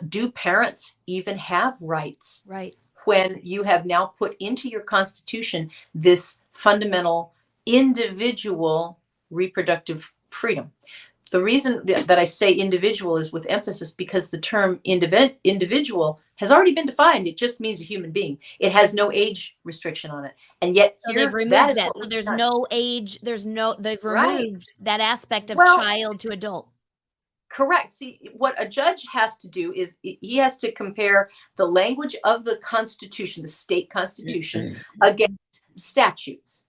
do parents even have rights? Right. When you have now put into your Constitution this fundamental individual reproductive freedom. The reason that I say individual is with emphasis because the term individual has already been defined. It just means a human being. It has no age restriction on it. And yet so they've removed that. So there's no age. They've removed that aspect of child to adult. Correct. See, what a judge has to do is he has to compare the language of the Constitution, the state Constitution, against statutes.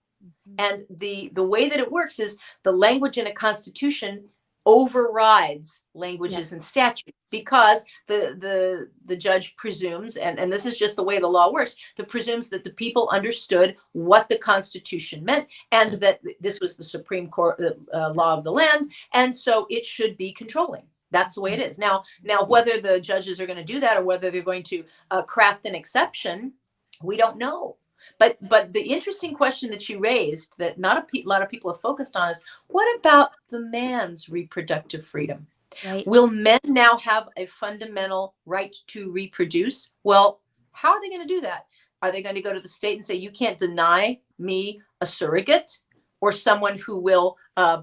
And the way that it works is the language in a Constitution overrides languages and statutes because the judge presumes, and this is just the way the law works, presumes that the people understood what the Constitution meant and that this was the Supreme Court law of the land, and so it should be controlling. That's the way it is. Now, whether the judges are going to do that or whether they're going to craft an exception, we don't know. But the interesting question that you raised that not a lot of people have focused on is, what about the man's reproductive freedom? Right. Will men now have a fundamental right to reproduce? Well, how are they going to do that? Are they going to go to the state and say, you can't deny me a surrogate or someone who will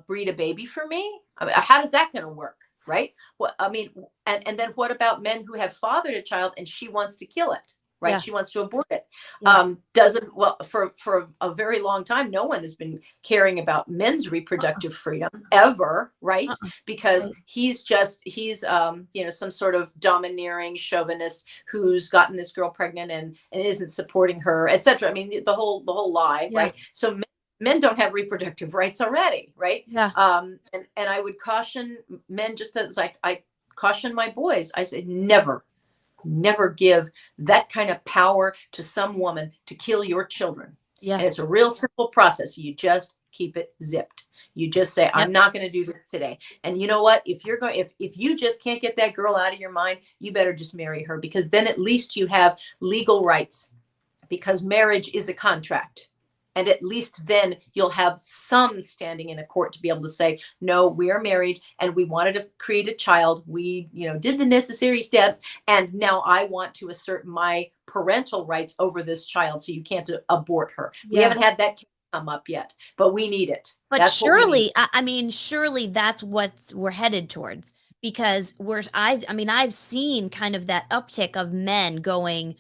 breed a baby for me? I mean, how is that going to work? Right. Well, I mean, and then what about men who have fathered a child and she wants to kill it? Right. Yeah. She wants to abort it. Yeah. For a very long time, no one has been caring about men's reproductive freedom ever. Right. Because he's some sort of domineering chauvinist who's gotten this girl pregnant and isn't supporting her, etc. I mean, the whole lie. Yeah. Right. So men don't have reproductive rights already. Right. Yeah. And I would caution men, just as like I caution my boys. I say, never give that kind of power to some woman to kill your children. Yeah. And it's a real simple process. You just keep it zipped. You just say, I'm not going to do this today. And you know what? If you just can't get that girl out of your mind, you better just marry her, because then at least you have legal rights. because marriage is a contract. And at least then you'll have some standing in a court to be able to say, no, we are married and we wanted to create a child. We, did the necessary steps. And now I want to assert my parental rights over this child. So you can't abort her. We haven't had that come up yet, but we need it. But That's surely, surely that's what we're headed towards, because I've seen kind of that uptick of men going,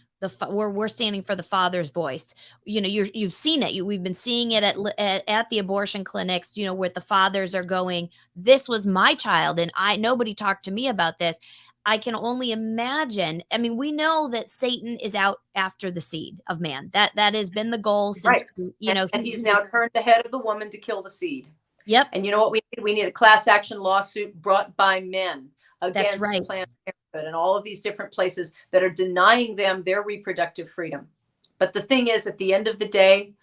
we're standing for the father's voice. You've seen it. We've been seeing it at the abortion clinics, where the fathers are going, this was my child and nobody talked to me about this. I can only imagine. I mean, we know that Satan is out after the seed of man. That has been the goal since, right. And he's now turned the head of the woman to kill the seed. Yep. And you know what we need? We need a class action lawsuit brought by men against Planned Parenthood and all of these different places that are denying them their reproductive freedom. But the thing is, at the end of the day,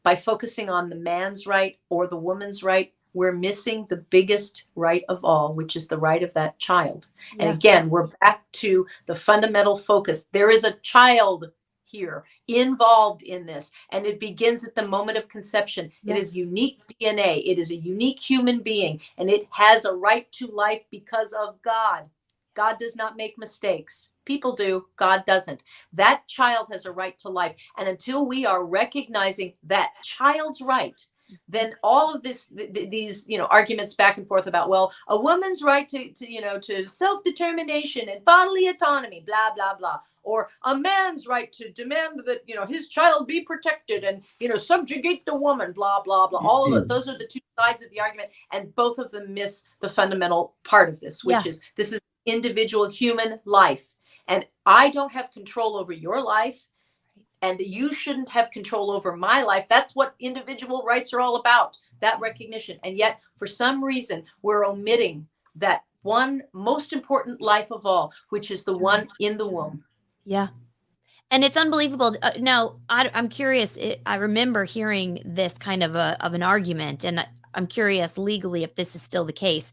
by focusing on the man's right or the woman's right, we're missing the biggest right of all, which is the right of that child. Yeah. And again, we're back to the fundamental focus. There is a child here involved in this, and it begins at the moment of conception. Yes. It is unique DNA. It is a unique human being, and it has a right to life because of God. God does not make mistakes. People do. God doesn't. That child has a right to life. And until we are recognizing that child's right, then all of these arguments back and forth about, well, a woman's right to self-determination and bodily autonomy, blah blah blah, or a man's right to demand that his child be protected and subjugate the woman, blah blah blah. All of those are the two sides of the argument, and both of them miss the fundamental part of this, which is this is individual human life, and I don't have control over your life. And you shouldn't have control over my life. That's what individual rights are all about, that recognition. And yet, for some reason, we're omitting that one most important life of all, which is the one in the womb. Yeah. And it's unbelievable. Now, I'm curious. I remember hearing this kind of an argument, and I'm curious legally if this is still the case.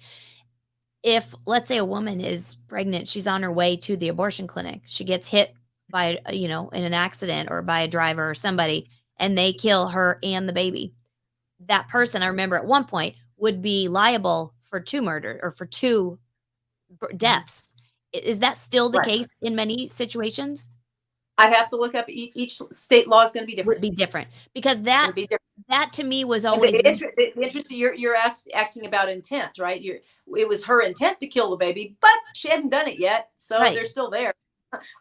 If, let's say, a woman is pregnant, she's on her way to the abortion clinic, she gets hit by, in an accident or by a driver or somebody, and they kill her and the baby. That person, I remember at one point, would be liable for 2 murders or for 2 deaths. Is that still the case in many situations? I have to look up. Each state law is going to be different. Would be different, because that to me was always the interesting. You're acting about intent, right? It was her intent to kill the baby, but she hadn't done it yet, so they're still there.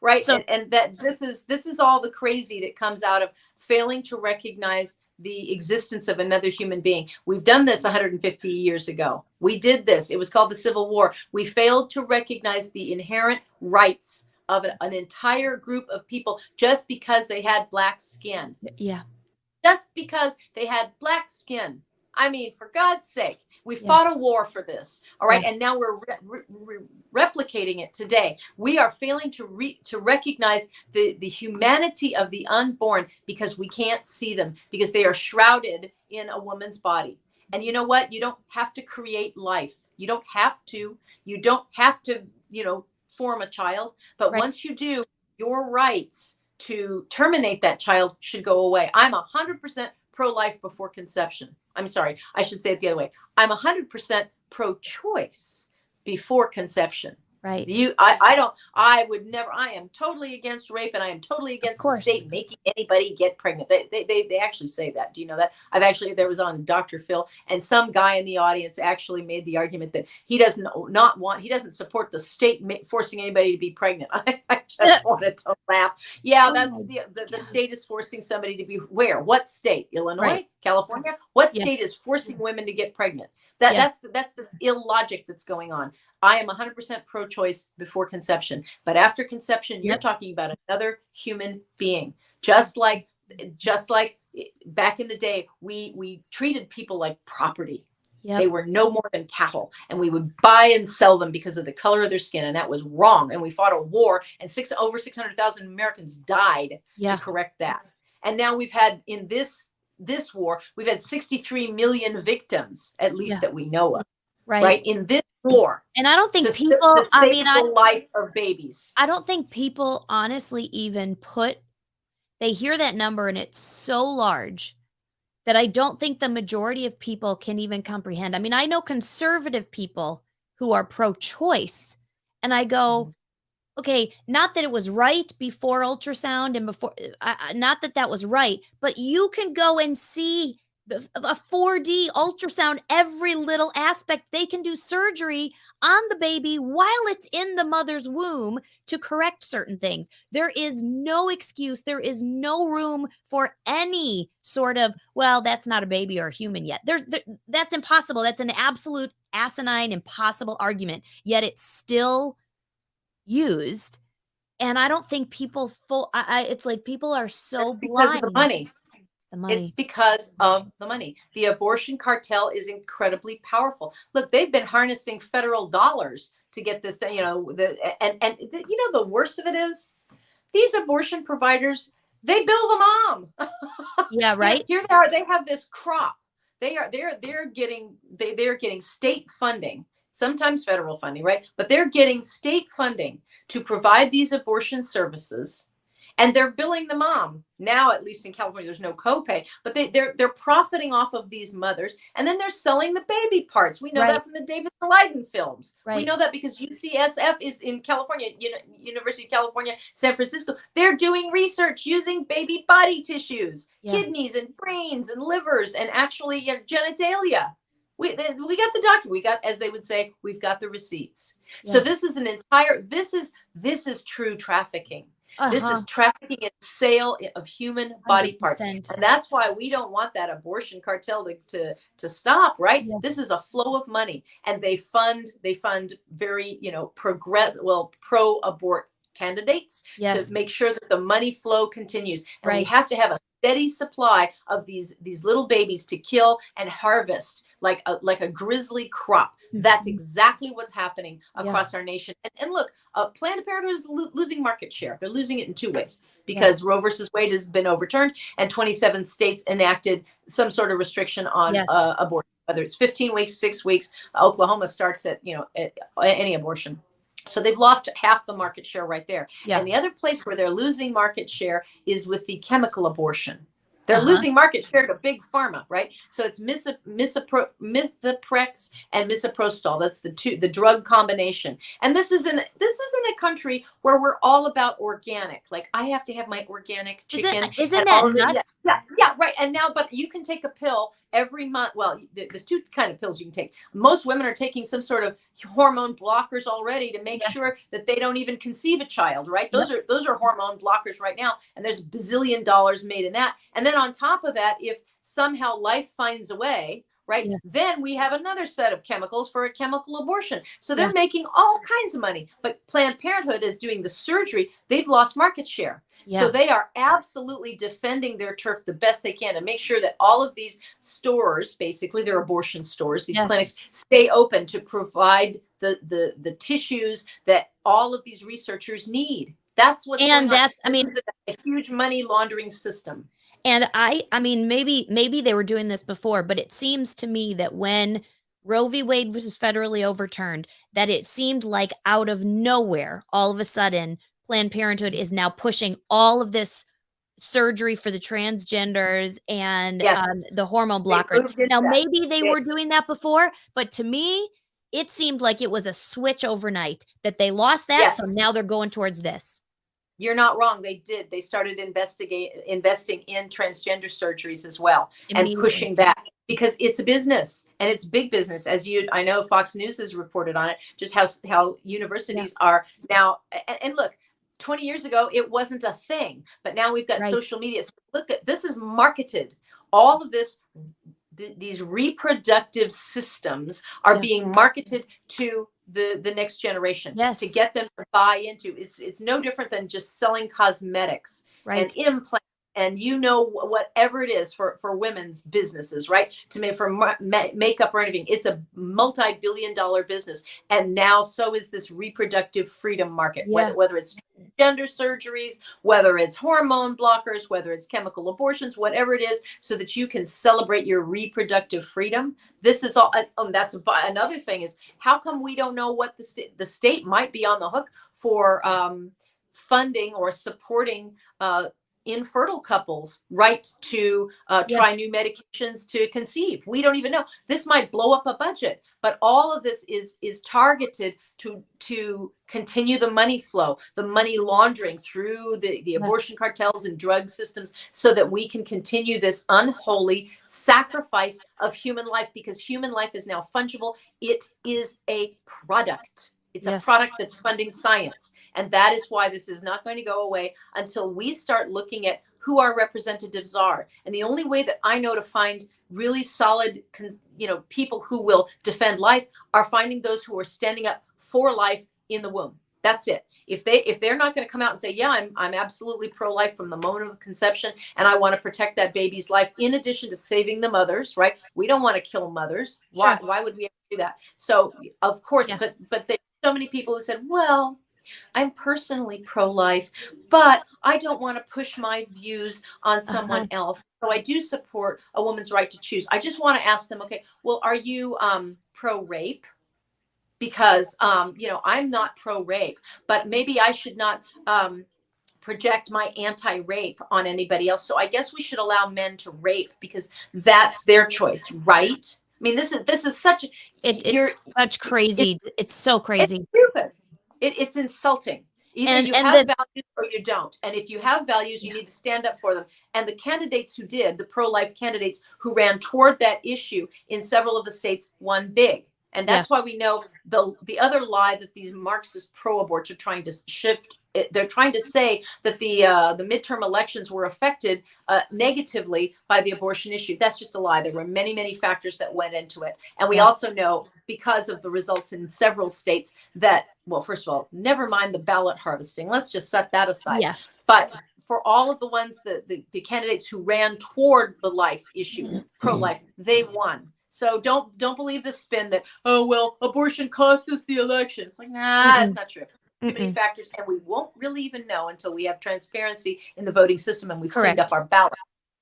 Right. So, and that this is all the crazy that comes out of failing to recognize the existence of another human being. We've done this 150 years ago. We did this. It was called the Civil War. We failed to recognize the inherent rights of an entire group of people just because they had black skin. Yeah. Just because they had black skin. I mean, for God's sake, we fought a war for this. All right. And now we're replicating it today. We are failing to recognize the humanity of the unborn because we can't see them, because they are shrouded in a woman's body. And you know what? You don't have to create life. You don't have to. You don't have to, form a child. But once you do, your rights to terminate that child should go away. I'm 100% pro-life before conception. I'm sorry, I should say it the other way. I'm 100% pro-choice before conception. Right. I would never, I am totally against rape, and I am totally against the state making anybody get pregnant. They actually say that. Do you know that? There was on Dr. Phil, and some guy in the audience actually made the argument that he doesn't support the state forcing anybody to be pregnant. I just wanted to laugh. Yeah, that's the state is forcing somebody to be where? What state? Illinois? California? What state is forcing women to get pregnant? That's the illogic that's going on. I am 100% pro-choice before conception, but after conception, you're talking about another human being. Just like back in the day, we treated people like property. Yep. They were no more than cattle, and we would buy and sell them because of the color of their skin, and that was wrong. And we fought a war, and over 600,000 Americans died to correct that. And now we've had in this war, we've had 63 million victims, at least that we know of. Right. In this war. And I don't think the life of babies. I don't think people honestly even put they hear that number and it's so large that I don't think the majority of people can even comprehend. I mean, I know conservative people who are pro-choice, and I go, okay, not that it was right before ultrasound and before, not that that was right, but you can go and see a 4D ultrasound, every little aspect. They can do surgery on the baby while it's in the mother's womb to correct certain things. There is no excuse. There is no room for any sort of, well, that's not a baby or a human yet. That's impossible. That's an absolute asinine, impossible argument. Yet it's still used. And I don't think people it's like people are so because blind. of the money. The money. It's because of the money. The abortion cartel is incredibly powerful. Look, they've been harnessing federal dollars to get this done. You know, the worst of it is these abortion providers, they bill the mom. Yeah, right. Here they are. They have this crop. They're getting state funding, sometimes federal funding, right? But they're getting state funding to provide these abortion services. And they're billing the mom. Now, at least in California, there's no copay, but they're profiting off of these mothers, and then they're selling the baby parts. We know that from the David Leiden films. Right. We know that because UCSF is in California, University of California, San Francisco. They're doing research using baby body tissues, kidneys and brains and livers, and actually genitalia. We got the document. We got, as they would say, we've got the receipts. So this is this is true trafficking. This is trafficking and sale of human body 100%. Parts. And that's why we don't want that abortion cartel to stop, right? Yeah. This is a flow of money, and they fund very, pro-abort candidates to make sure that the money flow continues. And we have to have a steady supply of these little babies to kill and harvest like a grizzly crop. That's exactly what's happening across our nation. And look, Planned Parenthood is losing market share. They're losing it in two ways, because Roe versus Wade has been overturned and 27 states enacted some sort of restriction on abortion, whether it's 15 weeks, 6 weeks. Oklahoma starts at any abortion. So they've lost half the market share right there. Yeah. And the other place where they're losing market share is with the chemical abortion. They're losing market share to big pharma, right? So it's Mifeprex and misoprostol. That's the drug combination. And this is in a country where we're all about organic. Like, I have to have my organic chicken. Isn't that nuts? Yeah, right. And now, but you can take a pill every month. Well, there's two kind of pills you can take. Most women are taking some sort of hormone blockers already to make sure that they don't even conceive a child, right? Those are hormone blockers right now, and there's $bazillion made in that. And then on top of that, if somehow life finds a way, right, then we have another set of chemicals for a chemical abortion. So they're making all kinds of money. But Planned Parenthood is doing the surgery. They've lost market share. Yeah. So they are absolutely defending their turf the best they can to make sure that all of these stores, basically their abortion stores, these clinics, stay open to provide the tissues that all of these researchers need. That's what's going on. That's, this is a huge money laundering system. And I mean, maybe they were doing this before, but it seems to me that when Roe v. Wade was federally overturned, that it seemed like out of nowhere, all of a sudden, Planned Parenthood is now pushing all of this surgery for the transgenders and the hormone blockers. Now, maybe they were doing that before, but to me, it seemed like it was a switch overnight that they lost that. So now they're going towards this. You're not wrong. They did. They started investing in transgender surgeries as well and pushing that, because it's a business, and it's big business. I know Fox News has reported on it, just how universities are now. And look, 20 years ago, it wasn't a thing, but now we've got social media. So look, this is marketed. All of this, these reproductive systems are being marketed to the next generation to get them to buy into. It's no different than just selling cosmetics and implants and whatever it is for women's businesses, right? To make for makeup or anything. It's a multi-billion-dollar business, and now so is this reproductive freedom market. Whether it's gender surgeries, whether it's hormone blockers, whether it's chemical abortions, whatever it is, so that you can celebrate your reproductive freedom. This is all. That's another thing, is how come we don't know what the state might be on the hook for funding or supporting infertile couples right to try new medications to conceive. We don't even know. This might blow up a budget, but all of this is targeted to continue the money flow, the money laundering through the abortion cartels and drug systems, so that we can continue this unholy sacrifice of human life, because human life is now fungible. It is a product. It's a product that's funding science. And that is why this is not going to go away until we start looking at who our representatives are. And the only way that I know to find really solid, people who will defend life are finding those who are standing up for life in the womb. That's it. If they're not going to come out and say, yeah, I'm absolutely pro-life from the moment of conception, and I want to protect that baby's life in addition to saving the mothers, right? We don't want to kill mothers. Why would we ever do that? So of course, but there's so many people who said, well, I'm personally pro-life, but I don't want to push my views on someone else. So I do support a woman's right to choose. I just want to ask them, okay, well, are you pro-rape? Because, I'm not pro-rape, but maybe I should not project my anti-rape on anybody else. So I guess we should allow men to rape because that's their choice, right? I mean, this is such it's such crazy. It's so crazy. It's stupid. It's insulting. Either you have values or you don't. And if you have values, you need to stand up for them. And the candidates who did, the pro-life candidates who ran toward that issue in several of the states, won big. And that's why we know the other lie that these Marxist pro-aborts are trying to shift. They're trying to say that the midterm elections were affected negatively by the abortion issue. That's just a lie. There were many, many factors that went into it. And we also know, because of the results in several states, that, well, first of all, never mind the ballot harvesting. Let's just set that aside. Yeah. But for all of the ones, the candidates who ran toward the life issue, pro-life, they won. So don't believe the spin that, oh, well, abortion cost us the election. It's like, nah, that's not true. Too many factors, and we won't really even know until we have transparency in the voting system and we've cleaned up our ballot.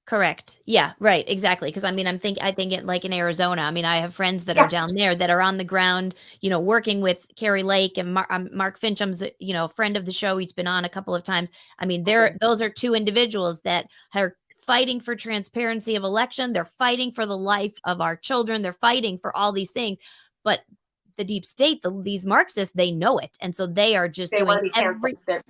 Correct. Yeah, right. Exactly. Because I mean, I think it like in Arizona. I mean, I have friends that are down there that are on the ground, working with Carrie Lake and Mark Fincham's, a friend of the show. He's been on a couple of times. I mean, those are two individuals that are fighting for transparency of election. They're fighting for the life of our children. They're fighting for all these things. But the deep state, these Marxists, they know it. And so they are just doing everything.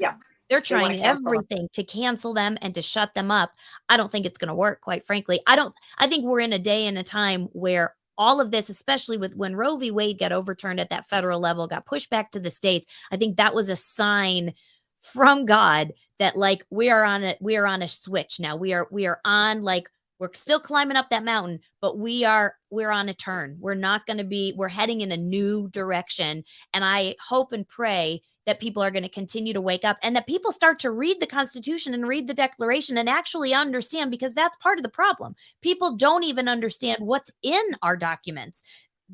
They're trying everything to cancel them and to shut them up. I don't think it's going to work, quite frankly. I think we're in a day and a time where all of this, especially with when Roe v. Wade got overturned at that federal level, got pushed back to the states. I think that was a sign from God that like we are on a switch now. We are on, like, we're still climbing up that mountain, but we're on a turn. We're heading in a new direction. And I hope and pray that people are going to continue to wake up and that people start to read the Constitution and read the Declaration and actually understand, because that's part of the problem. People don't even understand what's in our documents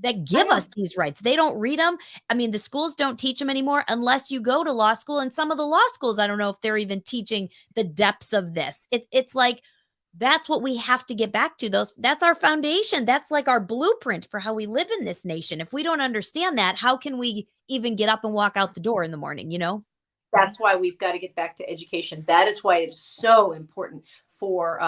that give us these rights. They don't read them. I mean, the schools don't teach them anymore unless you go to law school. And some of the law schools, I don't know if they're even teaching the depths of this. It's like, that's what we have to get back to. That's our foundation. That's like our blueprint for how we live in this nation. If we don't understand that, how can we even get up and walk out the door in the morning, That's why we've got to get back to education. That is why it's so important for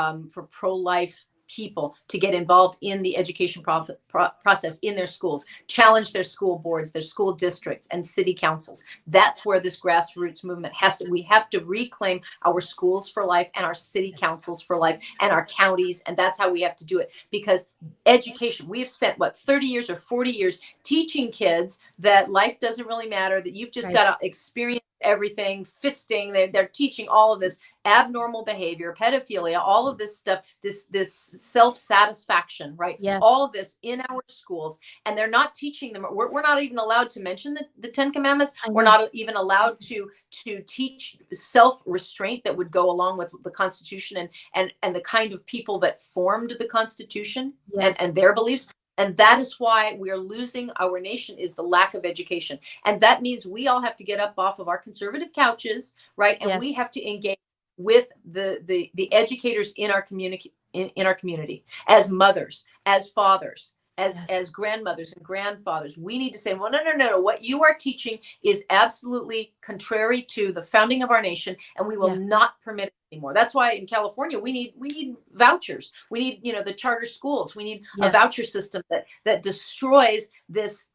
pro-life people to get involved in the education process in their schools, challenge their school boards, their school districts, and city councils. That's where this grassroots movement we have to reclaim our schools for life and our city councils for life and our counties. And that's how we have to do it, because education, we have spent 30 years or 40 years teaching kids that life doesn't really matter, that you've just got to experience everything, fisting. They're teaching all of this abnormal behavior, pedophilia, all of this stuff, this self-satisfaction, right? Yes. All of this in our schools, and they're not teaching them. We're not even allowed to mention the 10 Commandments. We're not even allowed to teach self-restraint that would go along with the Constitution and the kind of people that formed the Constitution and their beliefs. And that is why we're losing our nation, is the lack of education. And that means we all have to get up off of our conservative couches, right? And we have to engage with the educators in our community, in our community, as mothers, as fathers, as grandmothers and grandfathers. We need to say, well, no. What you are teaching is absolutely contrary to the founding of our nation, and we will not permit it anymore. That's why in California we need vouchers. We need, the charter schools. We need a Yes. voucher system that destroys this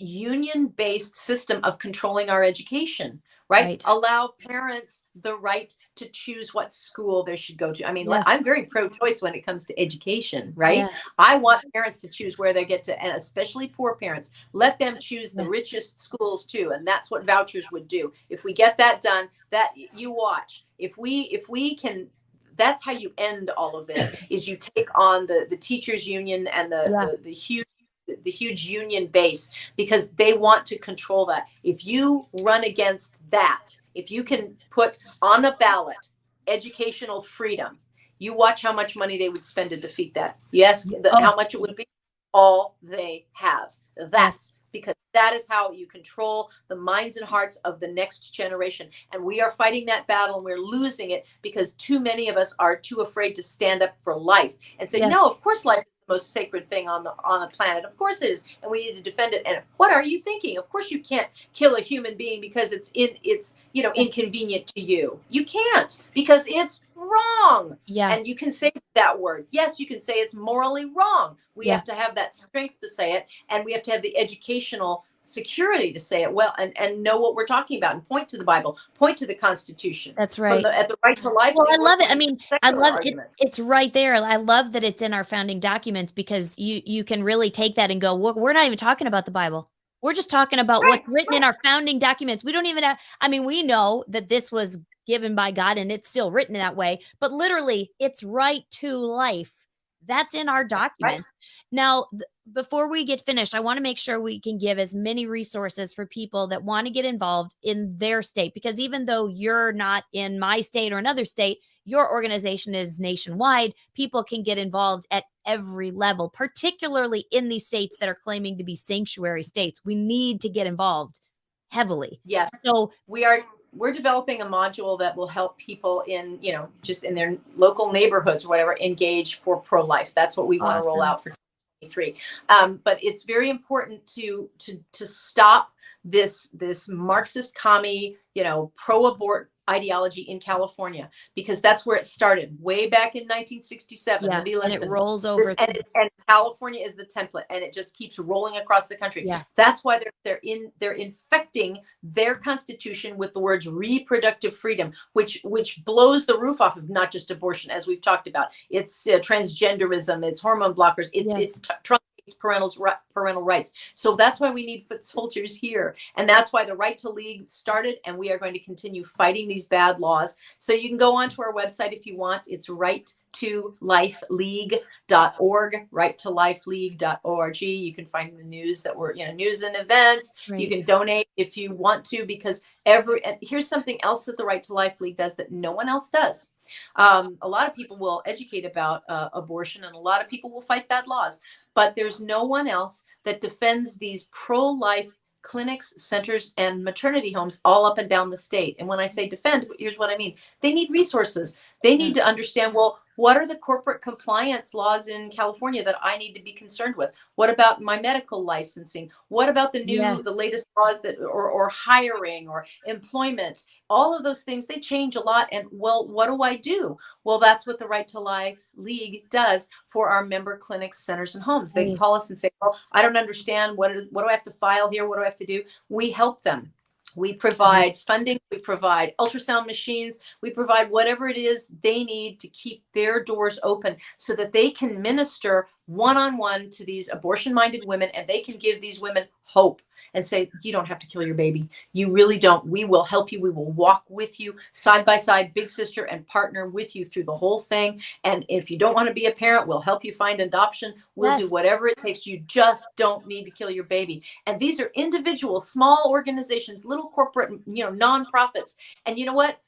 union-based system of controlling our education, right? Allow parents the right to choose what school they should go to. I mean, Yes. I'm very pro-choice when it comes to education, right? Yeah. I want parents to choose where they get to, and especially poor parents, let them choose the richest schools too. And that's what vouchers would do. If we get that done, that you watch. If we can, that's how you end all of this, is you take on the teachers union and the huge union base, because they want to control that. If you run against that, if you can put on a ballot educational freedom, you watch how much money they would spend to defeat that. Yes, how much it would be. All they have. That's because that is how you control the minds and hearts of the next generation. And we are fighting that battle, and we're losing it because too many of us are too afraid to stand up for life and say, no, of course life is the most sacred thing on the planet. Of course it is, and we need to defend it. And what are you thinking? Of course you can't kill a human being because it's inconvenient to you. You can't, because it's wrong. Yeah. And you can say that word. Yes, you can say it's morally wrong. We have to have that strength to say it, and we have to have the educational security to say it well, and know what we're talking about, and point to the Bible, point to the Constitution. That's right. At the right to life. Well, I love it. I mean, I love it. Arguments. It's right there. I love that it's in our founding documents, because you can really take that and go, we're not even talking about the Bible. We're just talking about what's written in our founding documents. We don't even have, I mean, we know that this was given by God and it's still written that way, but literally it's right to life. That's in our documents. Now, before we get finished, I want to make sure we can give as many resources for people that want to get involved in their state, because even though you're not in my state or another state, your organization is nationwide. People can get involved at every level, particularly in these states that are claiming to be sanctuary states. We need to get involved heavily. Yes. So we're developing a module that will help people in, just in their local neighborhoods or whatever, engage for pro-life. That's what we want to roll out for 2023. But it's very important to stop this Marxist commie, pro-abort ideology in California, because that's where it started way back in 1967. and it rolls over. And California is the template, and it just keeps rolling across the country. Yeah. That's why they're infecting their constitution with the words reproductive freedom, which blows the roof off of not just abortion, as we've talked about. It's transgenderism, it's hormone blockers, it's parental rights. So that's why we need foot soldiers here. And that's why the Right to League started. And we are going to continue fighting these bad laws. So you can go onto our website if you want. It's righttolifeleague.org, righttolifeleague.org. You can find the news that we're, news and events. You can donate if you want to, because and here's something else that the Right to Life League does that no one else does. A lot of people will educate about abortion, and a lot of people will fight bad laws, but there's no one else that defends these pro-life clinics, centers, and maternity homes all up and down the state. And when I say defend, here's what I mean. They need resources. They need to understand, well, what are the corporate compliance laws in California that I need to be concerned with? What about my medical licensing? What about the the latest laws that, or hiring or employment? All of those things, they change a lot. And well, what do I do? Well, that's what the Right to Life League does for our member clinics, centers, and homes. They call us and say, well, I don't understand. What do I have to file here? What do I have to do? We help them. We provide funding, we provide ultrasound machines, we provide whatever it is they need to keep their doors open so that they can minister one-on-one to these abortion-minded women, and they can give these women hope and say, you don't have to kill your baby. You really don't. We will help you. We will walk with you side by side, big sister, and partner with you through the whole thing. And if you don't want to be a parent, we'll help you find adoption. We'll do whatever it takes. You just don't need to kill your baby. And these are individual, small organizations, little corporate, nonprofits. And you know what?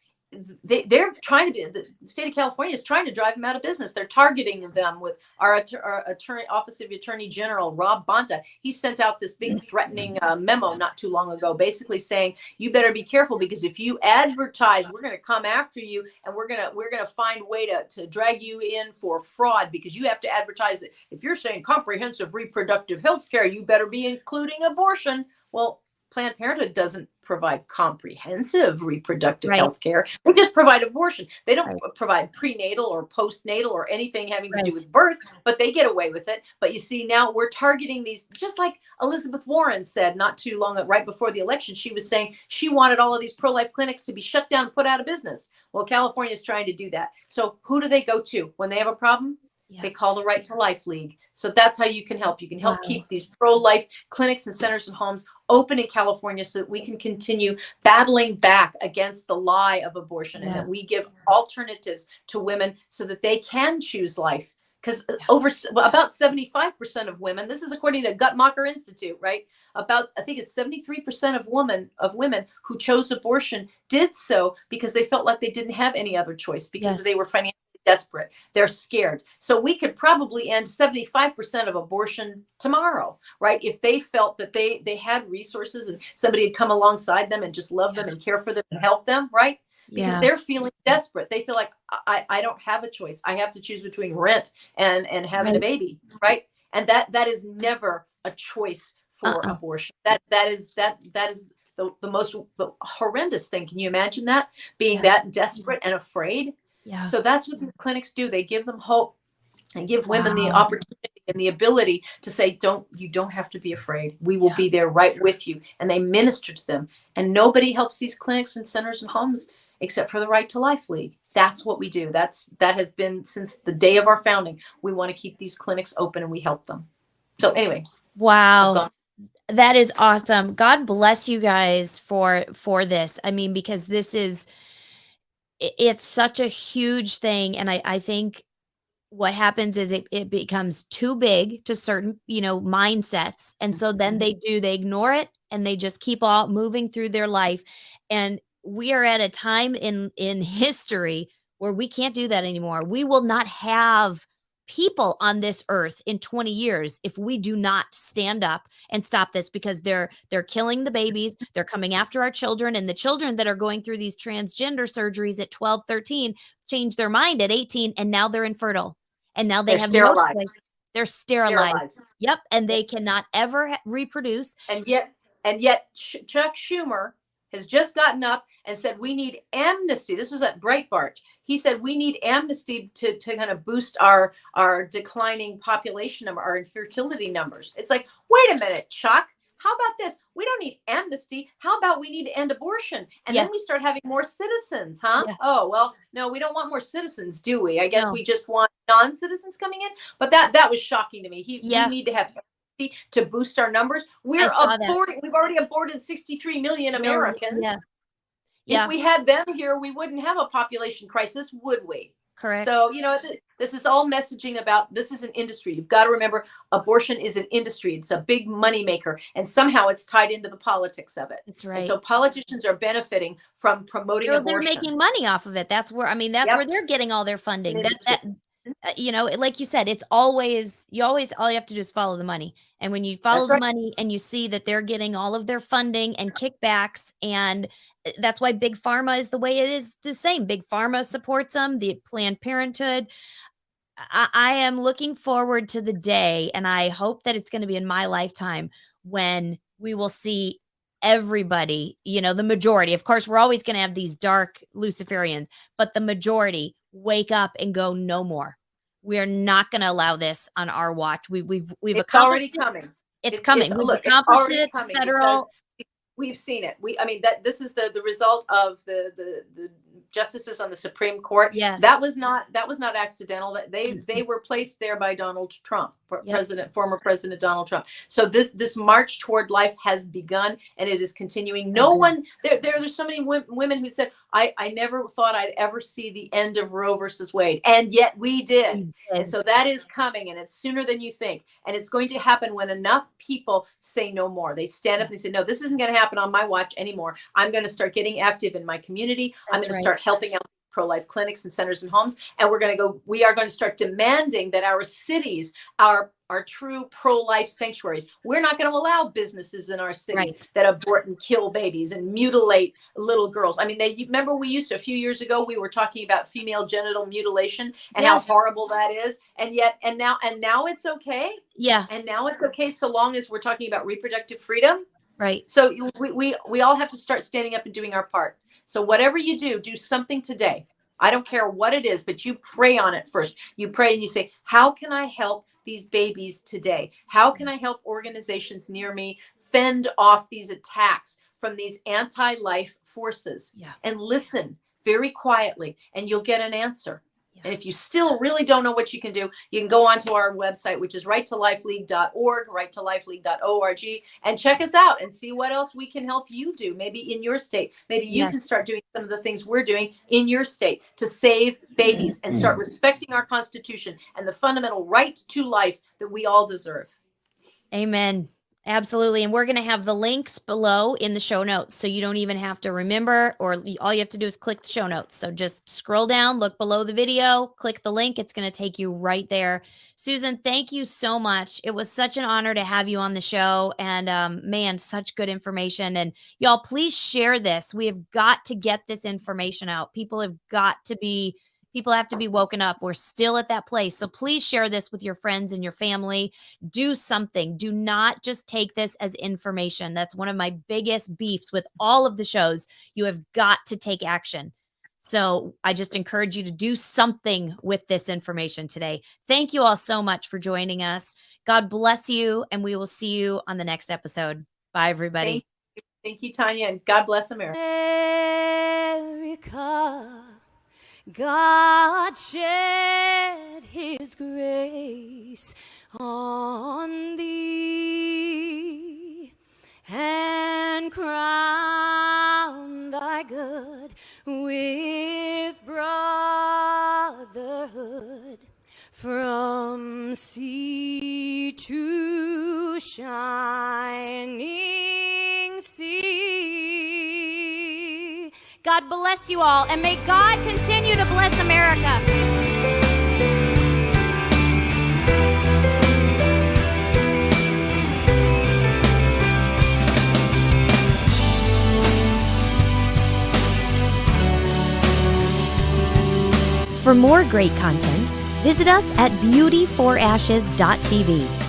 They're trying to be, the state of California is trying to drive them out of business. They're targeting them with our attorney, Office of Attorney General, Rob Bonta. He sent out this big threatening memo not too long ago, basically saying, you better be careful, because if you advertise, we're going to come after you, and we're going to find a way to drag you in for fraud, because you have to advertise that if you're saying comprehensive reproductive health care, you better be including abortion. Well, Planned Parenthood doesn't provide comprehensive reproductive Right. health care. They just provide abortion. They don't Right. provide prenatal or postnatal or anything having to do Right. with birth, but they get away with it. But you see, now we're targeting these, just like Elizabeth Warren said not too long, right before the election. She was saying she wanted all of these pro-life clinics to be shut down, put out of business. Well, California is trying to do that. So who do they go to when they have a problem? Yeah. They call the Right to Life League. So that's how you can help. You can help Wow. keep these pro-life clinics and centers and homes open in California so that we can continue battling back against the lie of abortion, and Yeah. that we give alternatives to women so that they can choose life. Because about 75% of women, this is according to Guttmacher Institute, right? I think it's 73% of women who chose abortion did so because they felt like they didn't have any other choice, because Yes. they were financially desperate. They're scared. So we could probably end 75% of abortion tomorrow, right? If they felt that they had resources and somebody had come alongside them and just love them and care for them and help them, right? Because Yeah. they're feeling desperate. They feel like I don't have a choice. I have to choose between rent and having a Right. baby, right? And that is never a choice for abortion. That is the most horrendous thing. Can you imagine that? Being that desperate and afraid? Yeah. So that's what these clinics do. They give them hope and give women the Wow. opportunity and the ability to say, you don't have to be afraid. We will Yeah. be there right with you. And they minister to them. And nobody helps these clinics and centers and homes except for the Right to Life League. That's what we do. That has been since the day of our founding. We want to keep these clinics open and we help them. So anyway. Wow. That is awesome. God bless you guys for this. I mean, because it's such a huge thing. And I think what happens is it becomes too big to certain, mindsets. And so then they ignore it and they just keep all moving through their life. And we are at a time in history where we can't do that anymore. We will not have people on this earth in 20 years if we do not stand up and stop this, because they're killing the babies. They're coming after our children, and the children that are going through these transgender surgeries at 12, 13 change their mind at 18, and now they're infertile. And now they're sterilized. No choice. They're sterilized. Yep. And they cannot ever reproduce. And yet Chuck Schumer has just gotten up and said we need amnesty. This was at Breitbart. He said we need amnesty to kind of boost our declining population of our infertility numbers. It's like, wait a minute, Chuck. How about this? We don't need amnesty. How about we need to end abortion? And then we start having more citizens, huh? Yeah. Oh, well, no, we don't want more citizens, do we? I guess we just want non-citizens coming in. But that was shocking to me. We need to have amnesty to boost our numbers. We've already aborted 63 million Americans. Yeah. If we had them here, we wouldn't have a population crisis, would we? Correct. So, this is all messaging about, this is an industry. You've got to remember, abortion is an industry. It's a big money maker. And somehow it's tied into the politics of it. That's right. And so politicians are benefiting from promoting abortion. They're making money off of it. That's where, where they're getting all their funding. Like you said, it's always, all you have to do is follow the money. And when you follow the money and you see that they're getting all of their funding and kickbacks, and that's why Big Pharma is the way it is the same. Big Pharma supports them, the Planned Parenthood. I am looking forward to the day, and I hope that it's going to be in my lifetime, when we will see everybody, the majority. Of course, we're always going to have these dark Luciferians, but the majority wake up and go, no more. We are not going to allow this on our watch. We've it's already coming. It's coming. We've accomplished it at the federal. We've seen it. This is the result of the justices on the Supreme Court. Yes. That was not accidental. That they were placed there by Donald Trump, former President Donald Trump. So this march toward life has begun, and it is continuing. There's so many women who said, I never thought I'd ever see the end of Roe versus Wade, and yet we did. And so that is coming, and it's sooner than you think. And it's going to happen when enough people say no more. They stand up and they say, no, this isn't going to happen on my watch anymore. I'm going to start getting active in my community. I'm going to start helping out pro-life clinics and centers and homes. And we are going to start demanding that our cities are true pro-life sanctuaries. We're not going to allow businesses in our cities that abort and kill babies and mutilate little girls. Remember a few years ago, we were talking about female genital mutilation and how horrible that is. And now it's okay. Yeah. And now it's okay so long as we're talking about reproductive freedom. Right. So we all have to start standing up and doing our part. So whatever you do something today. I don't care what it is, but you pray on it first. You pray and you say, how can I help these babies today? How can I help organizations near me fend off these attacks from these anti-life forces? Yeah. And listen very quietly, and you'll get an answer. Yeah. And if you still really don't know what you can do, you can go onto our website, which is righttolifeleague.org, righttolifeleague.org, and check us out and see what else we can help you do. Maybe in your state, maybe you can start doing some of the things we're doing in your state to save babies and start respecting our Constitution and the fundamental right to life that we all deserve. Amen. Absolutely. And we're going to have the links below in the show notes. So you don't even have to remember, or all you have to do is click the show notes. So just scroll down, look below the video, click the link. It's going to take you right there. Susan, thank you so much. It was such an honor to have you on the show, and man, such good information. And y'all, please share this. We have got to get this information out. People have to be woken up. We're still at that place. So please share this with your friends and your family. Do something. Do not just take this as information. That's one of my biggest beefs with all of the shows. You have got to take action. So I just encourage you to do something with this information today. Thank you all so much for joining us. God bless you, and we will see you on the next episode. Bye, everybody. Thank you, Tanya, and God bless America. God shed his grace on thee and crown thy good with brotherhood from sea to shining sea. God bless you all, and may God continue to bless America. For more great content, visit us at beautyforashes.tv.